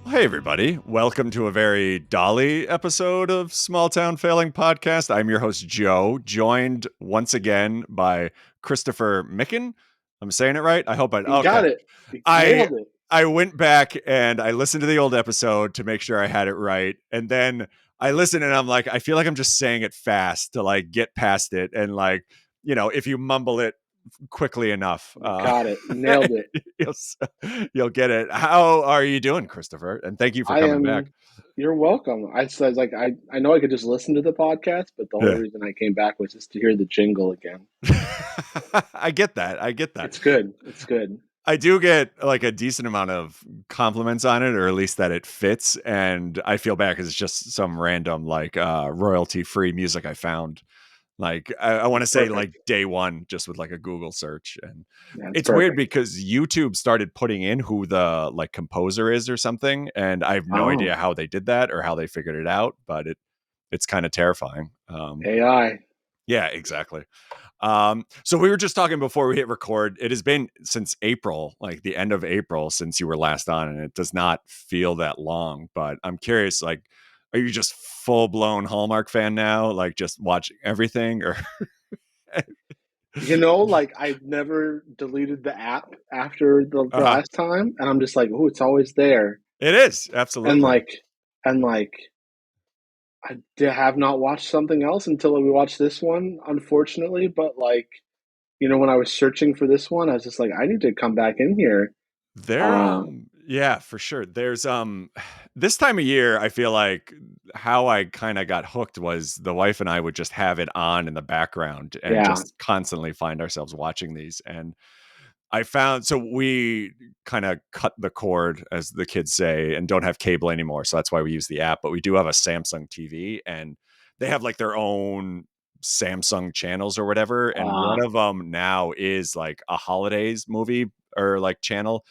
Hey, everybody. Welcome to a very Dolly episode of Small Town Failing Podcast. I'm your host, Joe, joined once again by Christopher Michon. I'm saying it right? I hope I... You Okay. got it. You I nailed it. I went back and I listened to the old episode to make sure I had it right. And then I listened and I'm like, I feel like I'm just saying it fast to like get past it. And like, if you mumble it quickly enough, You got it. You nailed it. you'll, you'll get it. How are you doing, Christopher? And thank you for I coming back. am. You're welcome. I said like I know I could just listen to the podcast, but the whole Yeah. reason I came back was just to hear the jingle again. I get that. I get that. It's good. It's good. I do get like a decent amount of compliments on it, or at least that it fits. And I feel bad because it's just some random like royalty free music I found. Like I want to It's say like perfect. day one, just with like a Google search. And Yeah, it's it's weird perfect. because YouTube started putting in who the like composer is or something. And I have no idea Oh, how they did that or how they figured it out, but it's kind of terrifying. AI. Yeah, exactly. So we were just talking before we hit record. It has been since April, like the end of April, since you were last on, and it does not feel that long. But I'm curious, like, are you just full blown Hallmark fan now? Like, just watching everything, or Like I've never deleted the app after the uh-huh. last time, and I'm just like, oh, it's always there, It is and absolutely. like have not watched something else until we watched this one, unfortunately. But when I was searching for this one, I was just like, I need to come back in here. There, Uh, yeah, for sure. There's this time of year, I feel like how I kind of got hooked was the wife and I would just have it on in the background and yeah. just constantly find ourselves watching these. And I found so we kind of cut the cord, as the kids say, and don't have cable anymore. So that's why we use the app. But we do have a Samsung TV, and they have like their own Samsung channels or whatever. And one Uh, of them now is like a holidays movie or like channel.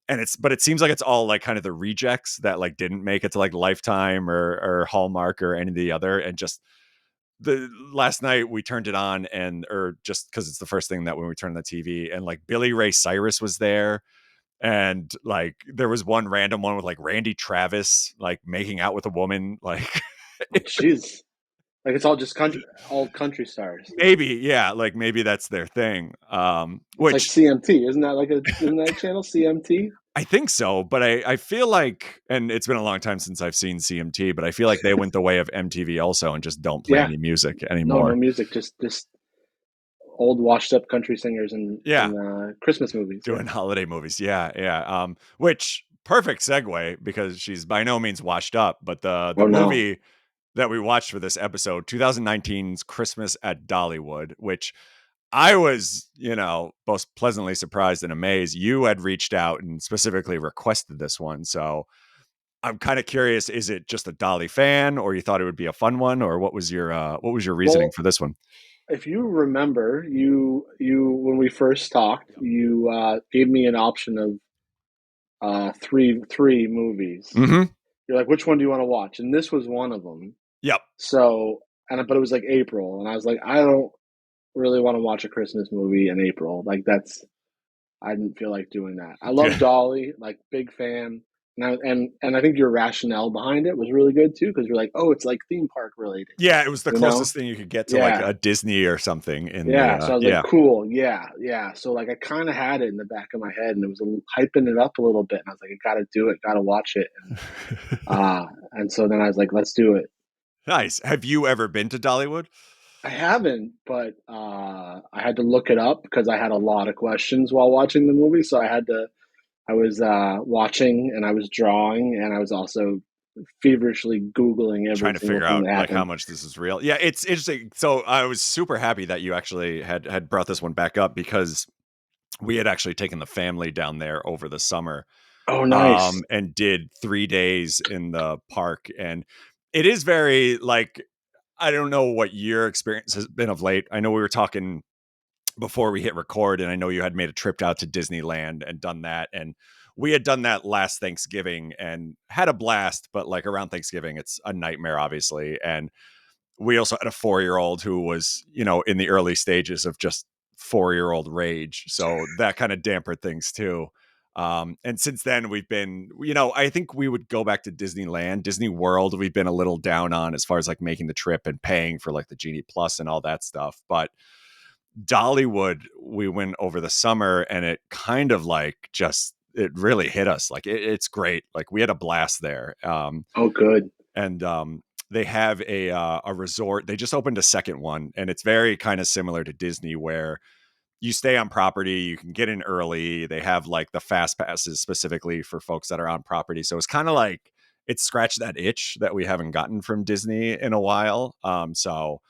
And but it seems like it's all like kind of the rejects that like didn't make it to like Lifetime or Hallmark or any of the other. And just the last night we turned it on, and or just because it's the first thing that when we turned on the TV, and like Billy Ray Cyrus was there, and like there was one random one with like Randy Travis like making out with a woman, like Jeez, like it's all just all country stars. maybe, yeah, like maybe that's their thing. It's like Which CMT, isn't that a channel CMT? I think so, but I feel like, and it's been a long time since I've seen CMT, but I feel like they went the way of MTV also and just don't play Yeah, any music no anymore. music, just old washed up country singers Yeah, in Christmas movies. Yeah. doing holiday movies. Yeah, yeah. Which perfect segue because she's by no means washed up, but the Oh no. movie that we watched for this episode, 2019's Christmas at Dollywood, which I was, most pleasantly surprised and amazed. You had reached out and specifically requested this one, so I'm kind of curious. Is it just a Dolly fan, or you thought it would be a fun one, or what was your reasoning Well, for this one? if you remember, you when we first talked, you gave me an option of three movies. Mm-hmm. You're like, which one do you want to watch? And this was one of them. Yep. So, but it was like April, and I was like, I don't really want to watch a Christmas movie in April. I didn't feel like doing that. I love Yeah. Dolly, like big fan. And I think your rationale behind it was really good too, because you're like, oh, it's like theme park related, Yeah, it was the you know? closest thing you could get to like Yeah, a Disney or something in the yeah. So I was like, yeah. cool, yeah, yeah. So like I kind of had it in the back of my head, and it was hyping it up a little bit, and I was like, I got to do it, got to watch it, and so then I was like, let's do it. Nice. Have you ever been to Dollywood? I haven't, but I had to look it up because I had a lot of questions while watching the movie. So I was watching and I was drawing and I was also feverishly Googling every Trying to single figure thing out that like how happened. much this is real. Yeah, it's interesting. So I was super happy that you actually had brought this one back up because we had actually taken the family down there over the summer, Oh, nice. and did 3 days in the park. And it is very like, I don't know what your experience has been of late. I know we were talking before we hit record, and I know you had made a trip out to Disneyland and done that. And we had done that last Thanksgiving and had a blast, but like around Thanksgiving, it's a nightmare, obviously. And we also had a 4-year-old who was, in the early stages of just 4-year-old rage. So that kind of dampened things too. And since then, we've been, I think we would go back to Disneyland, Disney World. We've been a little down on as far as like making the trip and paying for like the Genie Plus and all that stuff. But Dollywood, we went over the summer and it kind of like just, it really hit us. Like it's great. Like we had a blast there. Oh, good. And they have a resort. They just opened a second one, and it's very kind of similar to Disney, where you stay on property, you can get in early. They have like the fast passes specifically for folks that are on property. So it's kind of like it's scratched that itch that we haven't gotten from Disney in a while. So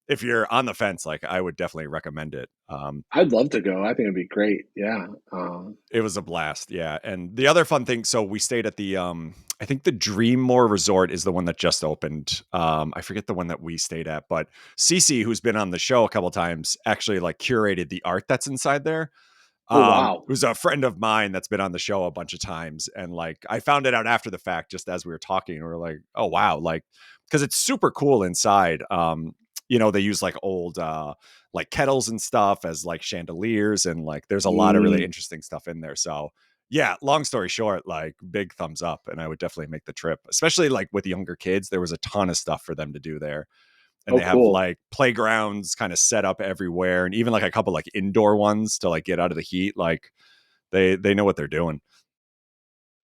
if you're on the fence, like I would definitely recommend it. I'd love to go. I think it'd be great. Yeah. It was a blast, yeah. And the other fun thing, so we stayed at the I think the Dreammore Resort is the one that just opened. I forget the one that we stayed at, but Cece, who's been on the show a couple times, actually like curated the art that's inside there. Oh, wow. Who's a friend of mine that's been on the show a bunch of times. And like I found it out after the fact, just as we were talking. We were like, oh wow, like because it's super cool inside. They use like old like kettles and stuff as like chandeliers, and like there's a lot of really Mm, interesting stuff in there. So yeah, long story short, like big thumbs up, and I would definitely make the trip, especially like with younger kids. There was a ton of stuff for them to do there, and oh, they have cool. like playgrounds kind of set up everywhere, and even like a couple like indoor ones to like get out of the heat. Like they know what they're doing.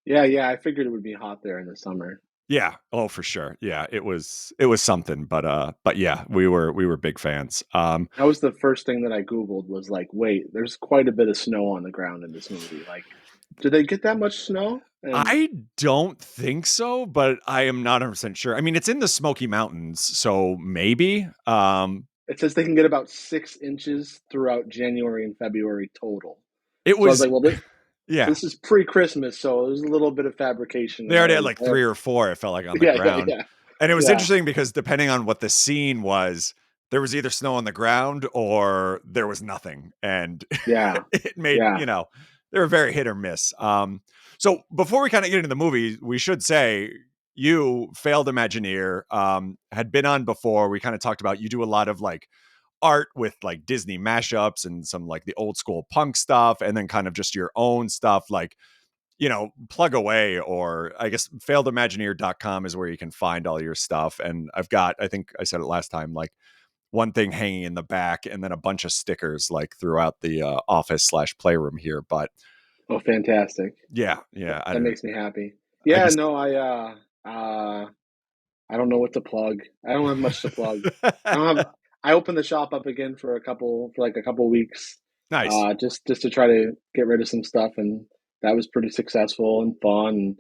Yeah, yeah. I figured it would be hot there in the summer. Yeah. Oh, for sure. Yeah, it was something, but yeah, we were big fans. That was the first thing that I Googled was like, wait, there's quite a bit of snow on the ground in this movie. Like, did they get that much snow? And I don't think so, but I am not 100% sure. I mean, it's in the Smoky Mountains, so maybe. it says they can get about 6 inches throughout January and February total. It So I was was like, well, yeah. this is pre-Christmas, so there's a little bit of fabrication, They and already had like I have 3 or 4, it felt like, on the yeah, yeah, ground. yeah, And it was yeah, interesting because depending on what the scene was, there was either snow on the ground or there was nothing. And yeah, it made, yeah. they were very hit or miss. So before we kind of get into the movie, we should say you, Failed Imagineer, had been on before. We kind of talked about you do a lot of like art with like Disney mashups and some like the old school punk stuff, and then kind of just your own stuff. Like, plug away, or I guess failedimagineer.com is where you can find all your stuff. And I've got, I think I said it last time, like one thing hanging in the back and then a bunch of stickers like throughout the office/playroom here. But Oh, fantastic. yeah, yeah, I That don't know. makes me happy. I Yeah, just, no, I don't know what to plug. I don't have much to plug. I don't have. I opened the shop up again for like a couple weeks, nice. just to try to get rid of some stuff, and that was pretty successful and fun.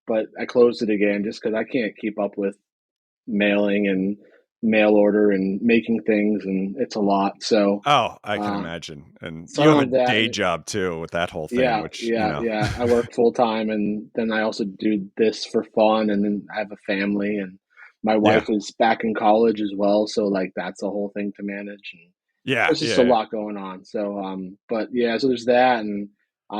But I closed it again just because I can't keep up with mailing and mail order and making things, and it's a lot. Oh, I can Uh, imagine. And so I you have don't a have that, day and job too with that whole thing, yeah, which, yeah, yeah. I work full time, and then I also do this for fun, and then I have a family, and my yeah, wife is back in college as well, so like that's a whole thing to manage, and yeah, there's just a yeah. lot going on. So, but yeah, so there's that, and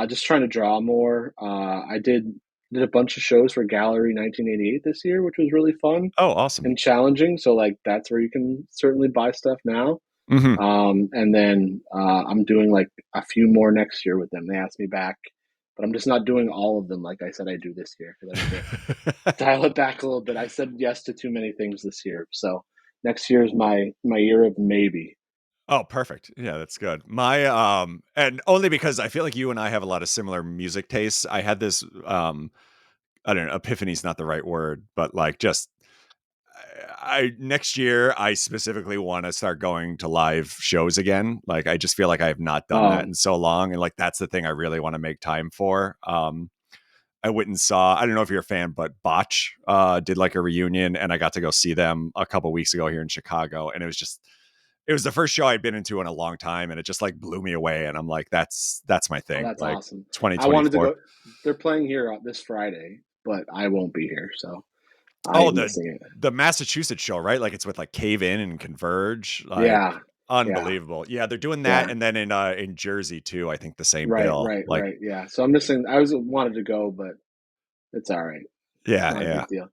just trying to draw more. I did a bunch of shows for Gallery 1988 this year, which was really fun Oh, awesome. and challenging. So like that's where you can certainly buy stuff now. Hmm. And then I'm doing like a few more next year with them. They asked me back, but I'm just not doing all of them like I said I do this year because I need to dial it back a little bit. I said yes to too many things this year, so next year is my year of maybe. Oh, perfect. Yeah, that's good. My and only because I feel like you and I have a lot of similar music tastes. I had this I don't know, epiphany's not the right word, but like just I next year I specifically want to start going to live shows again. Like I just feel like I have not done that Um, in so long, and like that's the thing I really want to make time for. I went and saw, I don't know if you're a fan, but Botch did like a reunion, and I got to go see them a couple weeks ago here in Chicago, and it was the first show I'd been into in a long time, and it just like blew me away. And I'm like, that's my oh, thing. that's Like awesome. I wanted to 2024. go. They're playing here this Friday, but I won't be here, so I Oh, am the missing it. the Massachusetts show, right? Like it's with like Cave In and Converge. Like Yeah, yeah, unbelievable. Yeah, they're doing that, yeah. and then in Jersey too, I think the same Right, bill. right, Like, right. Yeah. So I'm missing. I was wanted to go, but it's all right. It's yeah, not a yeah. big deal.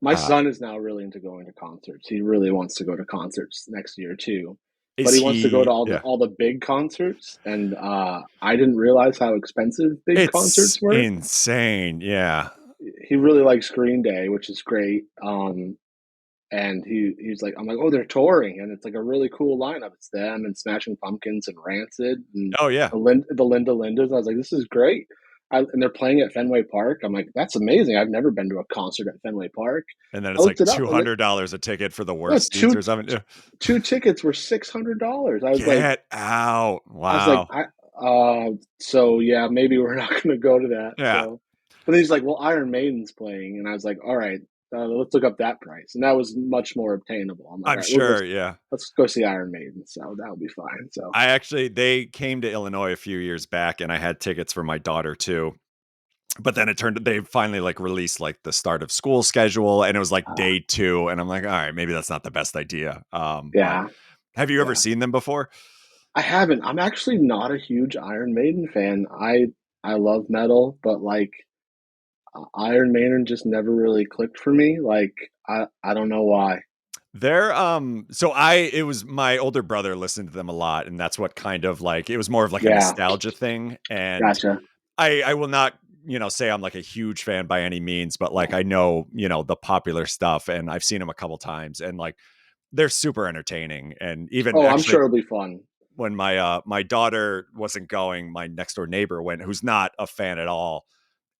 My Uh son is now really into going to concerts. He really wants to go to concerts next year too. but Is he wants to go to he yeah. all the big concerts, and I didn't realize how expensive big It's concerts were. insane, yeah. He really likes Green Day, which is great. And he's like, I'm like, oh, they're touring, and it's like a really cool lineup. It's them and Smashing Pumpkins and Rancid and Oh, yeah. the Linda Lindas. I was like, this is great. And they're playing at Fenway Park. I'm like, that's amazing. I've never been to a concert at Fenway Park. And then I it's looked like it up, and $200 a ticket for the no, worst seats or something. Yeah. two tickets were $600. Get out. I was like, Wow. so yeah, maybe we're not going to go to that. Yeah. So, but then he's like, well, Iron Maiden's playing, and I was like, all right, let's look up that price, and that was much more obtainable. I'm like, I'm all right, we'll go, sure, yeah. let's go see Iron Maiden. So that'll be fine. So They came to Illinois a few years back and I had tickets for my daughter too. But then they finally like released like the start of school schedule and it was like uh, day 2 and I'm like, all right, maybe that's not the best idea. But yeah, have you ever yeah, seen them before? I haven't. I'm actually not a huge Iron Maiden fan. I love metal, but like Iron Maiden just never really clicked for me. Like I don't know why. They're so I it was my older brother listened to them a lot and that's what kind of like it was more of like a Yeah, nostalgia thing and gotcha. I will not, say I'm like a huge fan by any means, but like I know, the popular stuff and I've seen them a couple times and like they're super entertaining and even Oh, I'm actually sure it'll be fun. when my daughter wasn't going, my next door neighbor went who's not a fan at all.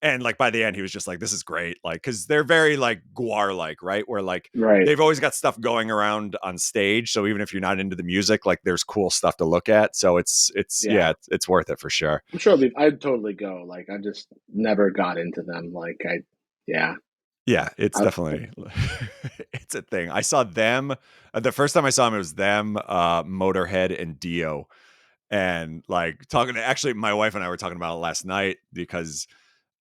And like by the end he was just like this is great like cuz they're very like Guar like, right? Where like Right. they've always got stuff going around on stage, so even if you're not into the music, like there's cool stuff to look at. So it's yeah, Yeah. it's worth it for sure. I'm sure I'd totally go. Like I just never got into them. Yeah. Yeah, it's I, definitely it's a thing. I saw them the first time I saw them, it was them, Motorhead, and Dio, and, like, talking to actually, my wife and I were talking about it last night because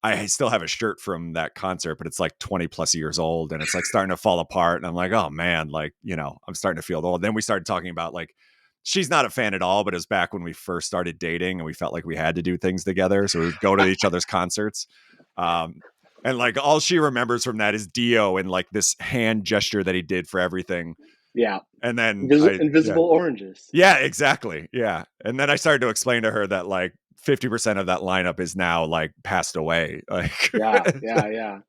I still have a shirt from that concert, but it's, like, 20 plus years old, and it's, like, starting to fall apart, and I'm like, "Oh, man," like, I'm starting to feel old. Then we started talking about, like she's not a fan at all, but it was back when we first started dating, and we felt like we had to do things together, so we would go to each other's concerts, um, and, like, all she remembers from that is Dio and, like, this hand gesture that he did for everything, yeah. and then I yeah. Invisible oranges. Yeah, exactly, yeah, and then I started to explain to her that, like, 50% of that lineup is now, like, passed away, like Yeah, yeah, yeah.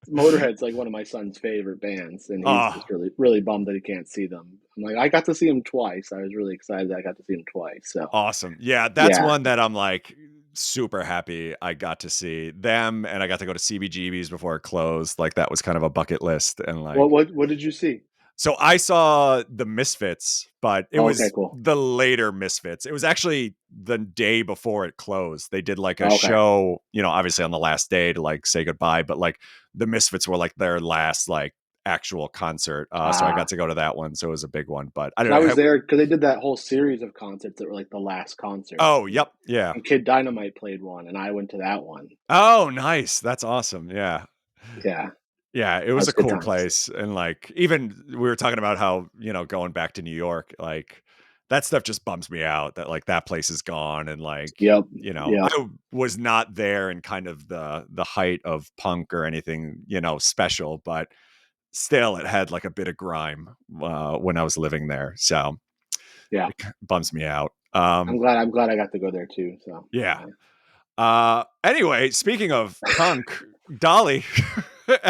Motorhead's like one of my son's favorite bands, and he's Oh, just really bummed that he can't see them. I'm like, I got to see him twice. I was really excited that I got to see him twice. So awesome. Yeah, that's yeah. one that I'm, like, super happy I got to see them, and I got to go to CBGB's before it closed, like, that was kind of a bucket list, and, like What did you see? so I saw the Misfits, but it Oh, okay, was cool. the later Misfits. It was actually the day before it closed. They did, like, a Oh, okay. show, obviously on the last day to, like, say goodbye, but, like, the Misfits were, like, their last, like, actual concert, so I got Ah, to go to that one, so it was a big one, but I don't so I know, was there because they did that whole series of concerts that were like the last concert, Oh, yep, yeah. and Kid Dynamite played one, and I went to that one. Oh, nice, that's awesome, yeah. Yeah, Yeah, it that was was a good cool times. place, and, like, even we were talking about how, going back to New York, like, that stuff just bums me out that, like, that place is gone and, like, Yep, yep, I was not there in kind of the height of punk or anything, special, but still, it had, like, a bit of grime, when I was living there, so yeah. it bums me out. I'm glad I got to go there too. So Yeah. yeah. Anyway, speaking of punk, Dolly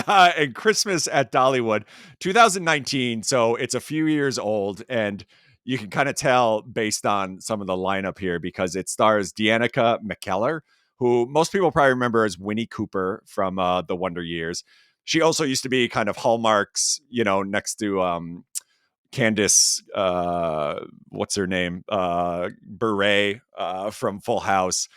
and Christmas at Dollywood, 2019. So it's a few years old, and you can kind of tell based on some of the lineup here because it stars Danica McKellar, who most people probably remember as Winnie Cooper from the Wonder Years. She also used to be kind of Hallmark's, next to Candace, what's her name? Bure from Full House.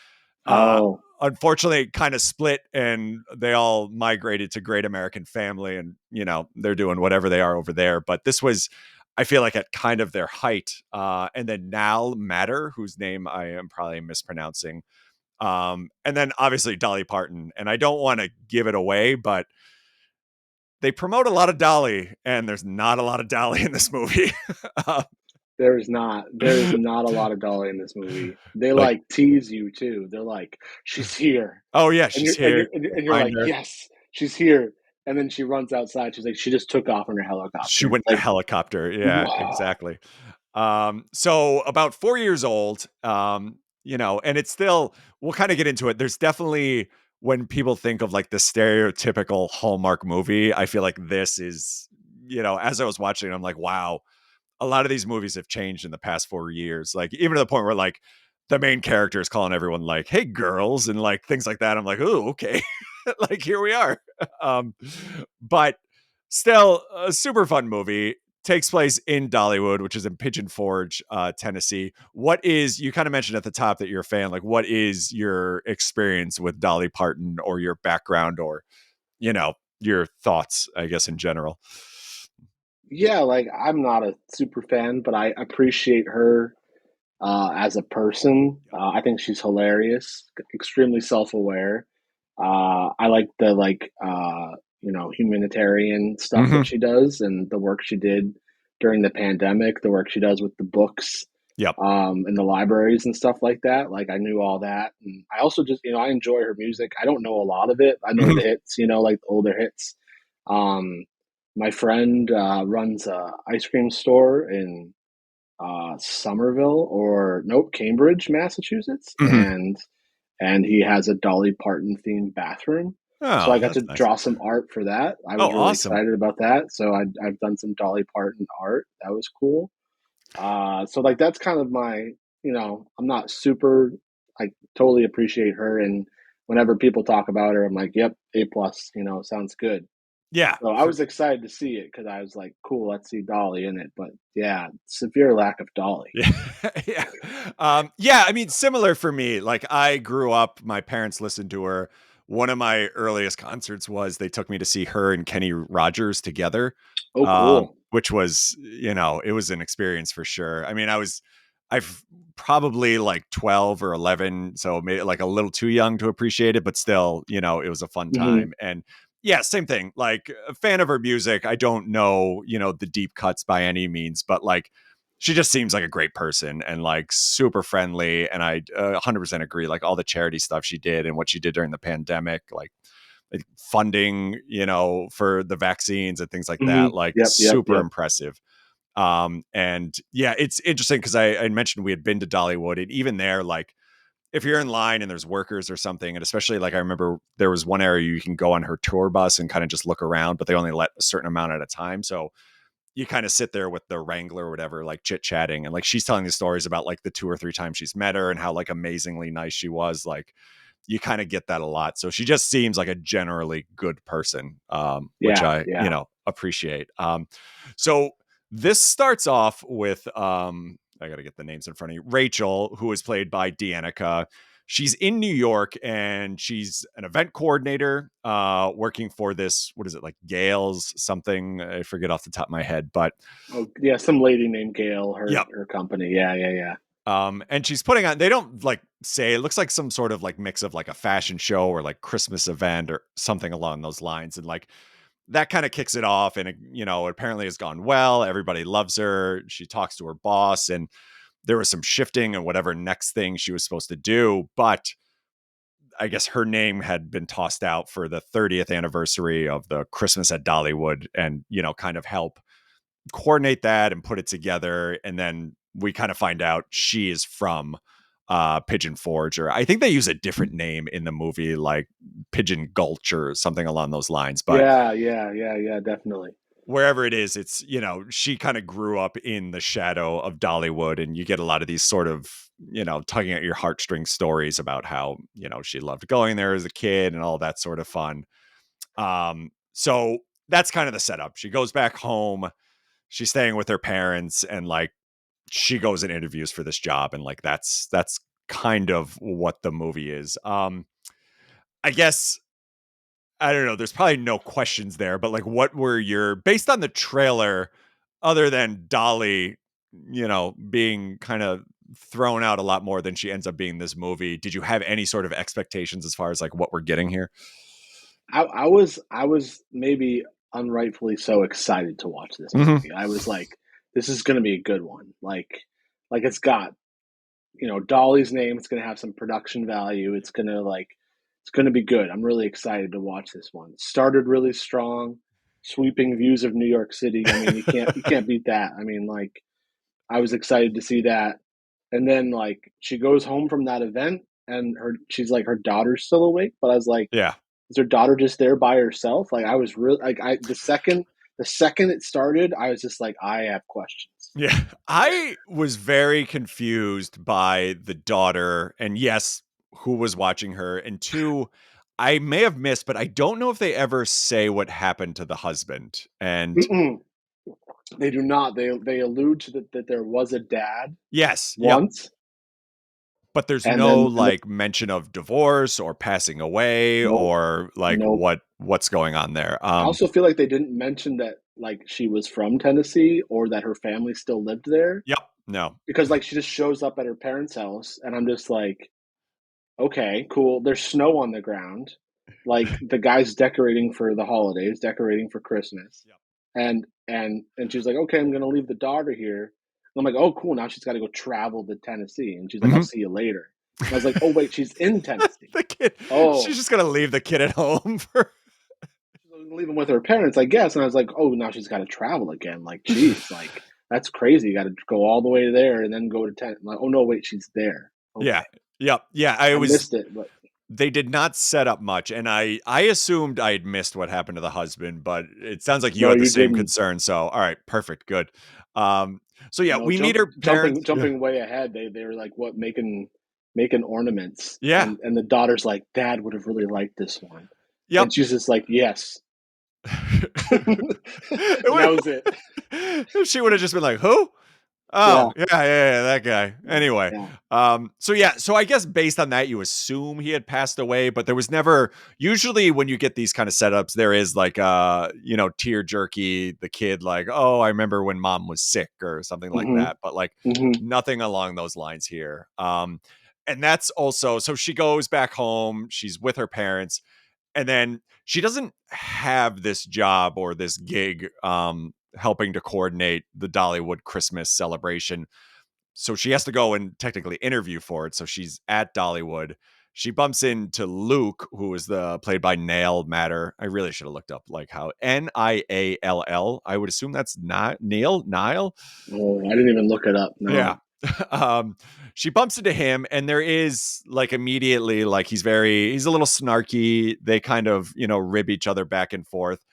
uh, Oh, Unfortunately, kind of split, and they all migrated to Great American Family, and they're doing whatever they are over there. But this was, I feel like, at kind of their height. And then Nal Matter, whose name I am probably mispronouncing, and then obviously Dolly Parton. And I don't want to give it away, but they promote a lot of Dolly, and there's not a lot of Dolly in this movie. Uh, there is not a lot of Dolly in this movie. They like, like tease you too. They're like, she's here, oh yeah, she's here. and you're Find like, her. yes, she's here. And then she runs outside. She's like, she just took off on her She helicopter. went It's in a like, helicopter. Yeah, whoa. exactly. So about 4 years old, and it's still, we'll kind of get into it. There's definitely, when people think of like the stereotypical Hallmark movie, I feel like this is, as I was watching, I'm like, wow, a lot of these movies have changed in the past 4 years. Like, even to the point where like the main character is calling everyone like, "Hey, girls," and like things like that. I'm like, "Oh, okay." Like, here we are. Um, but still a super fun movie. Takes place in Dollywood, which is in Pigeon Forge, Tennessee. What is, you kind of mentioned at the top that you're a fan. Like, what is your experience with Dolly Parton, or your background, or, your thoughts, I guess, in general? Yeah, like I'm not a super fan, but I appreciate her as a person. I think she's hilarious, extremely self-aware. I like the humanitarian stuff that Hmm. she does and the work she did during the pandemic, the work she does with the books Yep. in the libraries and stuff like that. Like I knew all that, and I also just I enjoy her music. I don't know a lot of it. I know Hmm. the hits, like the older hits. Um, my friend runs a ice cream store in Somerville or nope, Cambridge, Massachusetts, Hmm. and he has a Dolly Parton themed bathroom. So Oh, I got that's to nice. draw some art for that. I Oh, was really awesome. excited about that. So I've done some Dolly Parton art. That was cool. So like that's kind of my, I'm not super, I totally appreciate her. And whenever people talk about her, I'm like, yep, A plus, sounds good. Yeah. So I was excited to see it because I was like, cool, let's see Dolly in it. But yeah, severe lack of Dolly. Yeah. Yeah. Yeah. I mean, similar for me. Like, I grew up, my parents listened to her. One of my earliest concerts was, they took me to see her and Kenny Rogers together, Oh, cool. which was, it was an experience for sure. I mean, I've probably like 12 or 11, so maybe like a little too young to appreciate it, but still, it was a fun Hmm. time. And yeah, same thing. Like, a fan of her music. I don't know, the deep cuts by any means, but like, she just seems like a great person and like super friendly. And I 100% agree. Like, all the charity stuff she did and what she did during the pandemic, like funding, for the vaccines and things like Hmm. that, like Yep, yep, super yep. impressive. And yeah, it's interesting because I mentioned we had been to Dollywood, and even there, like, if you're in line and there's workers or something, and especially like, I remember there was one area you can go on her tour bus and kind of just look around, but they only let a certain amount at a time. So you kind of sit there with the wrangler or whatever, like chit chatting. And like, she's telling the stories about like the 2 or 3 times she's met her and how like amazingly nice she was. Like, you kind of get that a lot. So she just seems like a generally good person, which Yeah, I, yeah. appreciate. So this starts off with, I got to get the names in front of you. Rachel, who is played by Deannica. She's in New York, and she's an event coordinator, working for this, what is it, like Gales something? I forget off the top of my head, but Oh, yeah. Some lady named Gail, her yep. her company. Yeah, yeah, yeah. And she's putting on, they don't like say, it looks like some sort of like mix of like a fashion show or like Christmas event or something along those lines. And like, that kind of kicks it off, and it, apparently has gone well. Everybody loves her. She talks to her boss, and there was some shifting and whatever next thing she was supposed to do. But I guess her name had been tossed out for the 30th anniversary of the Christmas at Dollywood, and, kind of help coordinate that and put it together. And then we kind of find out she is from Pigeon Forge, or I think they use a different name in the movie, like Pigeon Gulch or something along those lines. But Yeah, yeah, yeah, yeah, definitely. wherever it is, it's, she kind of grew up in the shadow of Dollywood, and you get a lot of these sort of, tugging at your heartstrings stories about how, she loved going there as a kid and all that sort of fun. So that's kind of the setup. She goes back home, she's staying with her parents, and like, she goes and interviews for this job, and like, that's kind of what the movie is. I guess, I don't know. There's probably no questions there, but like, what were your, based on the trailer, other than Dolly, being kind of thrown out a lot more than she ends up being in this movie? Did you have any sort of expectations as far as like what we're getting here? I was maybe unrightfully so excited to watch this Hmm. movie. I was like, this is going to be a good one. Like it's got Dolly's name. It's going to have some production value. It's going to be good. I'm really excited to watch this one. It started really strong, sweeping views of New York City. I mean, you can't beat that. I mean, like I was excited to see that. And then like she goes home from that event and she's like her daughter's still awake, but I was like, Yeah. is her daughter just there by herself? Like I was really like I the second it started, I was just like, I have questions. Yeah. I was very confused by the daughter, and yes, who was watching her, and two, I may have missed, but I don't know if they ever say what happened to the husband. And Mm-mm. They do not. They allude to that there was a dad yes, yep. once, But there's and no, then like, mention of divorce or passing away nope, or, like, nope. what's going on there. I also feel like they didn't mention that like she was from Tennessee or that her family still lived there Yep. No. because like she just shows up at her parents' house, and I'm just like, okay, cool. There's snow on the ground. Like the guy's decorating for the holidays, decorating for Christmas. Yep. And she's like, okay, I'm gonna leave the daughter here. And I'm like, oh, cool. Now she's got to go travel to Tennessee, and she's like, I'll Mhm. see you later. And I was like, oh wait, she's in Tennessee. The kid she's Oh, just gonna leave the kid at home for she's gonna leave him with her parents, I guess. And I was like, oh, now she's got to travel again. Like, geez, like that's crazy. You got to go all the way there and then go to Like, oh no, wait, she's there. Yeah. Okay, Yep. Yeah, I I was missed it, but they did not set up much, and I assumed I had missed what happened to the husband, but it sounds like you no, had the you same didn't. concern, so, alright, perfect, good. So yeah, No, we meet her parents. Yeah. jumping way ahead. They were like what making ornaments, Yeah. and the daughter's like, Dad would have really liked this one, and Yep. she's just like, yes, and It that was it. if she would've just been like, "Who?" Yeah, Oh, yeah, that guy. yeah, Anyway, yeah. so yeah, so I guess based on that, you assume he had passed away, but there was never usually when you get these kind of setups, there is like tear jerky, the kid like, oh, I remember when mom was sick or something like Hmm. that, but like Hmm. nothing along those lines here. And that's also so she goes back home, she's with her parents, and then she doesn't have this job or this gig helping to coordinate the Dollywood Christmas celebration. So she has to go and technically interview for it. So she's at Dollywood. She bumps into Luke, who is the played by Nail Matter. I really should have looked up like how Niall. I would assume that's not Neil Nile. Oh, I didn't even look it up. Yeah. No. um, she bumps into him, and there is like immediately like he's a little snarky. They kind of rib each other back and forth.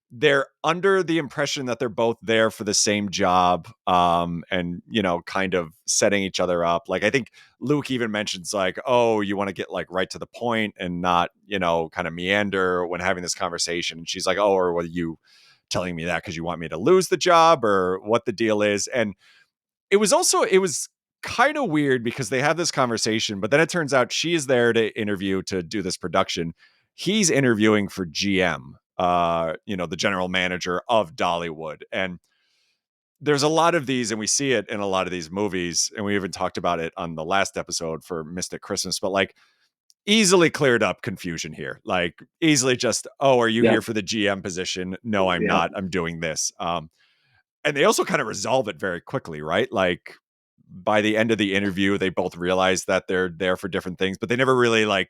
They're under the impression that they're both there for the same job, and kind of setting each other up. Like I think Luke even mentions like, oh, you want to get like right to the point and not kind of meander when having this conversation. And she's like, oh, or were you telling me that because you want me to lose the job or what the deal is? And it was kind of weird because they have this conversation, but then it turns out she is there to interview to do this production. He's interviewing for GM, the general manager of Dollywood. And there's a lot of these, and we see it in a lot of these movies, and we even talked about it on the last episode for Mystic Christmas, but like easily cleared up confusion here. Like easily just, oh, are you here Yep. for the GM position? No, I'm Yep. not. I'm doing this. And they also kind of resolve it very quickly, right? Like by the end of the interview, they both realize that they're there for different things, but they never really like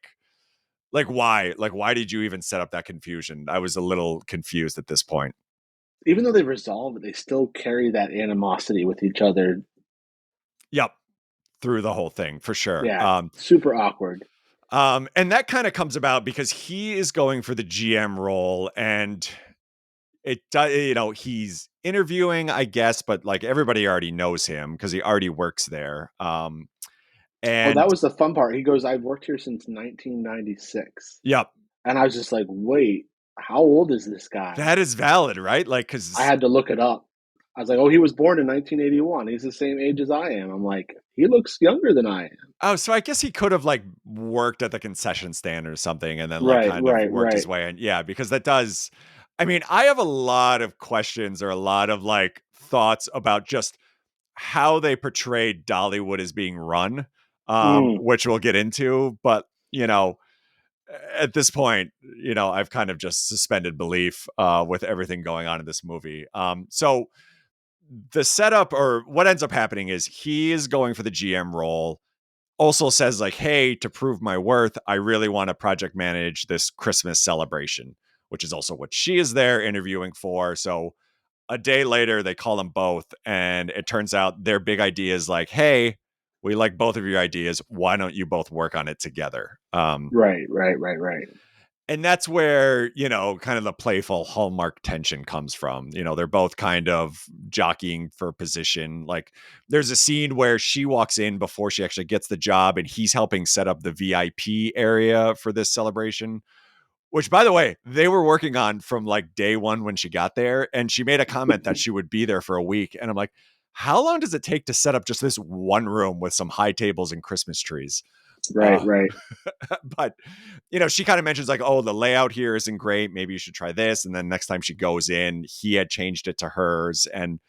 why? Like why did you even set up that confusion? I was a little confused at this point. Even though they resolve it, they still carry that animosity with each other. Yep, through the whole thing for sure. Yeah, super awkward. And that kind of comes about because he is going for the GM role, and it does, he's interviewing, I guess, but like everybody already knows him because he already works there. Oh, that And was the fun part. He goes, I've worked here since 1996. yep, And I was just like, wait, how old is this guy? that is valid, right? Like, I because had to look it up. I was like, oh, he was born in 1981. He's the same age as I am. I'm like, he looks younger than I am. oh, so I guess he could have like worked at the concession stand or something and then like Right, kind of right, worked his right. way in. Yeah, because that does. I mean, I have a lot of questions or a lot of like thoughts about just how they portrayed Dollywood as being run, Mm. which we'll get into. But at this point, I've kind of just suspended belief with everything going on in this movie. So the setup or what ends up happening is he is going for the GM role. Also says like, hey, to prove my worth, I really want to project manage this Christmas celebration, which is also what she is there interviewing for. So a day later, they call them both, and it turns out their big idea is like, hey, we like both of your ideas. Why don't you both work on it together? Right, right, right, right. And that's where, kind of the playful Hallmark tension comes from. They're both kind of jockeying for position. Like, there's a scene where she walks in before she actually gets the job, and he's helping set up the VIP area for this celebration, which, by the way, they were working on from like day one when she got there. And she made a comment that she would be there for a week. And I'm like, how long does it take to set up just this one room with some high tables and Christmas trees? Right, Uh, right. but she kind of mentions like, oh, the layout here isn't great. Maybe you should try this. And then next time she goes in, he had changed it to hers. And,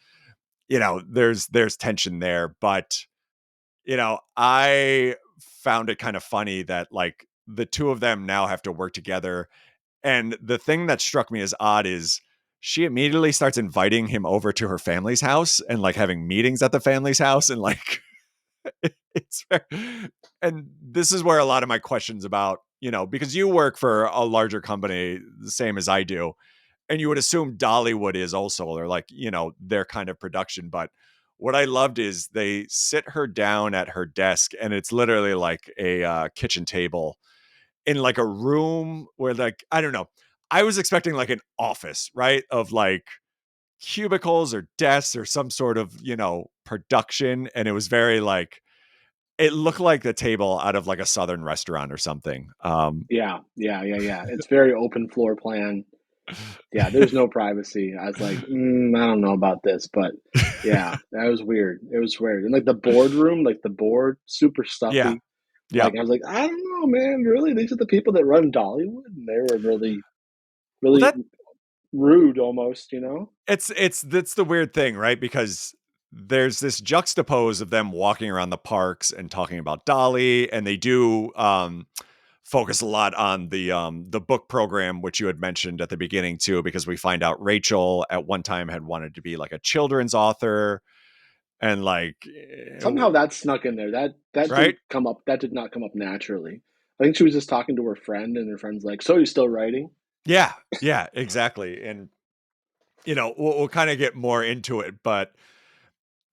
there's tension there. But, I found it kind of funny that like the two of them now have to work together. And the thing that struck me as odd is she immediately starts inviting him over to her family's house and like having meetings at the family's house. And like, it's and this is where a lot of my questions about, because you work for a larger company, the same as I do, and you would assume Dollywood is also, or like, their kind of production. But what I loved is they sit her down at her desk, and it's literally like a kitchen table in like a room where, like, I don't know. I was expecting like an office, right? Of like cubicles or desks or some sort of, production. And it was very like, it looked like the table out of like a Southern restaurant or something. Yeah, yeah, yeah, yeah. It's very open floor plan. Yeah, there's no privacy. I was like, I don't know about this, but yeah, that was weird. It was weird. And like the boardroom, like the board, super yeah. stuffy. Yeah. Like I was like, I don't know, man. Really, these are the people that run Dollywood, and they were really, Well, really rude, almost. You know? it's that's the weird thing, right? Because there's this juxtapose of them walking around the parks and talking about Dolly, and they do focus a lot on the book program, which you had mentioned at the beginning too, because we find out Rachel at one time had wanted to be like a children's author, and like, Somehow that snuck in there. That didn't right? come up. That did not come up naturally. I think she was just talking to her friend, and her friend's like, "So you still writing?" Yeah, yeah, exactly. And we'll kind of get more into it, but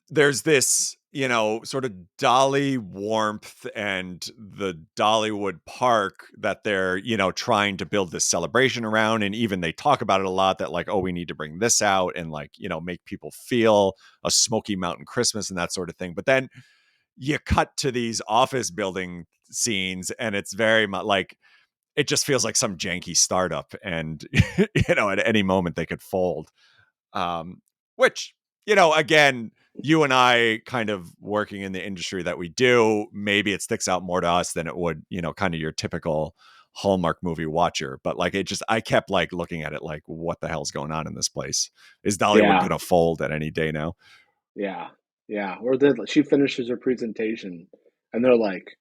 there's this, sort of Dolly warmth and the Dollywood park that they're, trying to build this celebration around. And even they talk about it a lot that like, oh, we need to bring this out and like, make people feel a Smoky Mountain Christmas and that sort of thing. But then you cut to these office building scenes, and it's very much like, it just feels like some janky startup. And, at any moment they could fold. Um, which, again, you and I kind of working in the industry that we do, maybe it sticks out more to us than it would, kind of your typical Hallmark movie watcher. But like, I kept like looking at it like, what the hell's going on in this place? Is Dollywood Yeah, going to fold at any day now? yeah, yeah. Or she finishes her presentation, and they're like,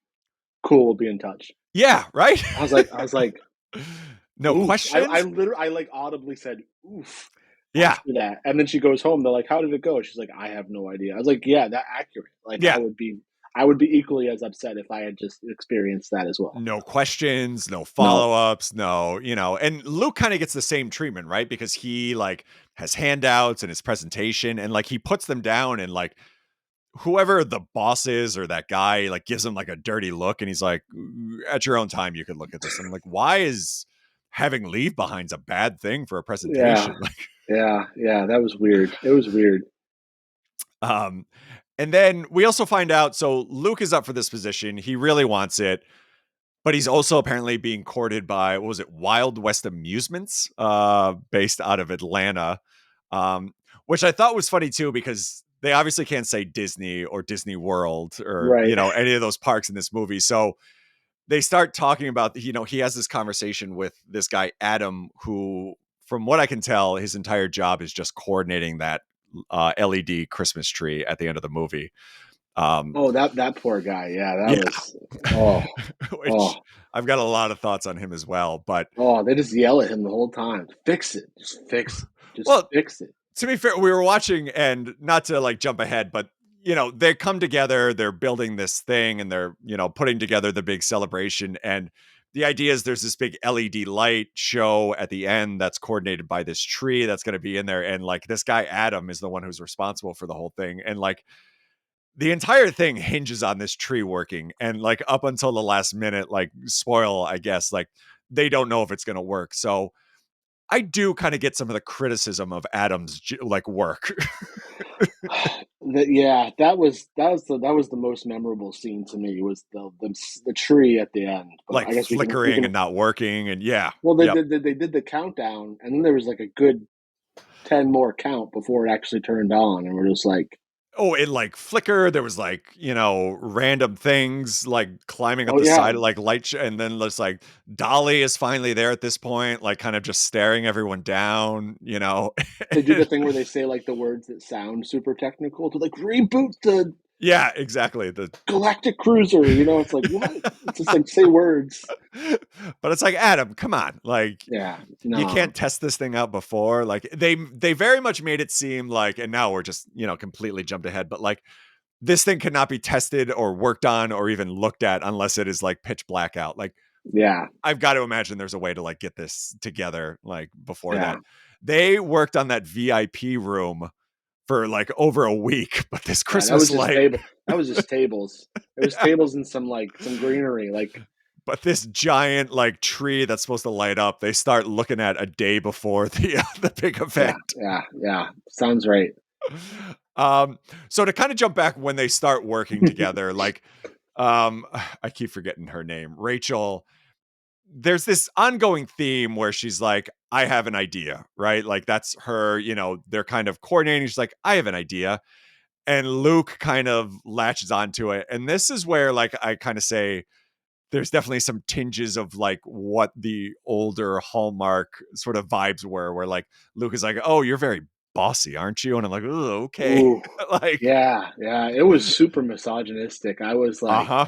"Cool, we'll be in touch." Yeah, right. I was like, No "Oof!" I questions. literally, I like audibly said, "Oof." Yeah, After that, and then she goes home. They're like, "How did it go?" She's like, "I have no idea." I was like, "Yeah, that accurate." Like, yeah. I would be equally as upset if I had just experienced that as well. No questions, no No, follow-ups, no, and Luke kind of gets the same treatment, right? Because he like has handouts in his presentation, and like he puts them down, and like whoever the boss is or that guy like gives him like a dirty look, and he's like, at your own time you could look at this. And I'm like, why is having leave behinds a bad thing for a yeah, presentation? Like, yeah, yeah. That was weird. It was weird. um and then we also find out, so Luke is up for this position, he really wants it. But he's also apparently being courted by, what was it, Wild West Amusements, based out of Atlanta, um, which I thought was funny too, because they obviously can't say Disney or Disney World or, Right. any of those parks in this movie. So they start talking about, he has this conversation with this guy, Adam, who, from what I can tell, his entire job is just coordinating that LED Christmas tree at the end of the movie. Um, Oh, that poor guy. Yeah, that yeah, was. Oh, which oh, I've got a lot of thoughts on him as well. But oh. They just yell at him the whole time. Fix it. Just fix it. Just well, fix it. to be fair, we were watching, and not to like jump ahead, but they come together, they're building this thing, and they're, putting together the big celebration. And the idea is there's this big LED light show at the end that's coordinated by this tree that's going to be in there. And like this guy, Adam, is the one who's responsible for the whole thing. And like the entire thing hinges on this tree working. And like up until the last minute, like spoil, I guess, like they don't know if it's going to work. So I do kind of get some of the criticism of Adam's like work. Yeah, that was the most memorable scene to me was the tree at the end. But Like I guess we flickering can. and not working. And yeah, Well, yep. they did the countdown, and then there was like a good 10 more count before it actually turned on, and we're just like, Oh, it like flickered. There was like, random things like climbing up oh the yeah, side of like and then there's like Dolly is finally there at this point, like kind of just staring everyone down. they do the thing where they say like the words that sound super technical to like reboot the Yeah, exactly. The Galactic Cruiser. It's like what? It's just like say words. but it's like Adam, come on. Like Yeah, you no, can't test this thing out before. Like they very much made it seem like, and now we're just, completely jumped ahead, but like this thing cannot be tested or worked on or even looked at unless it is like pitch black out. Like yeah, I've got to imagine there's a way to like get this together like before yeah, that. They worked on that VIP room for like over a week, but this yeah. That was Christmas just light, table. That was just tables. It was tables and some greenery. Like but this giant like tree that's supposed to light up, they start looking at a day before the big yeah, event. yeah, yeah. Sounds right. Um, so to kind of jump back when they start working together, like I keep forgetting her name, Rachel. There's this ongoing theme where she's like, I have an idea, right? Like that's her, they're kind of coordinating. She's like, I have an idea. And Luke kind of latches onto it. And this is where like I kind of say there's definitely some tinges of like what the older Hallmark sort of vibes were, where like Luke is like, oh, you're very bossy, aren't you? And I'm like, oh, okay. Ooh, Like, yeah, yeah. It was super misogynistic. I was like, uh-huh.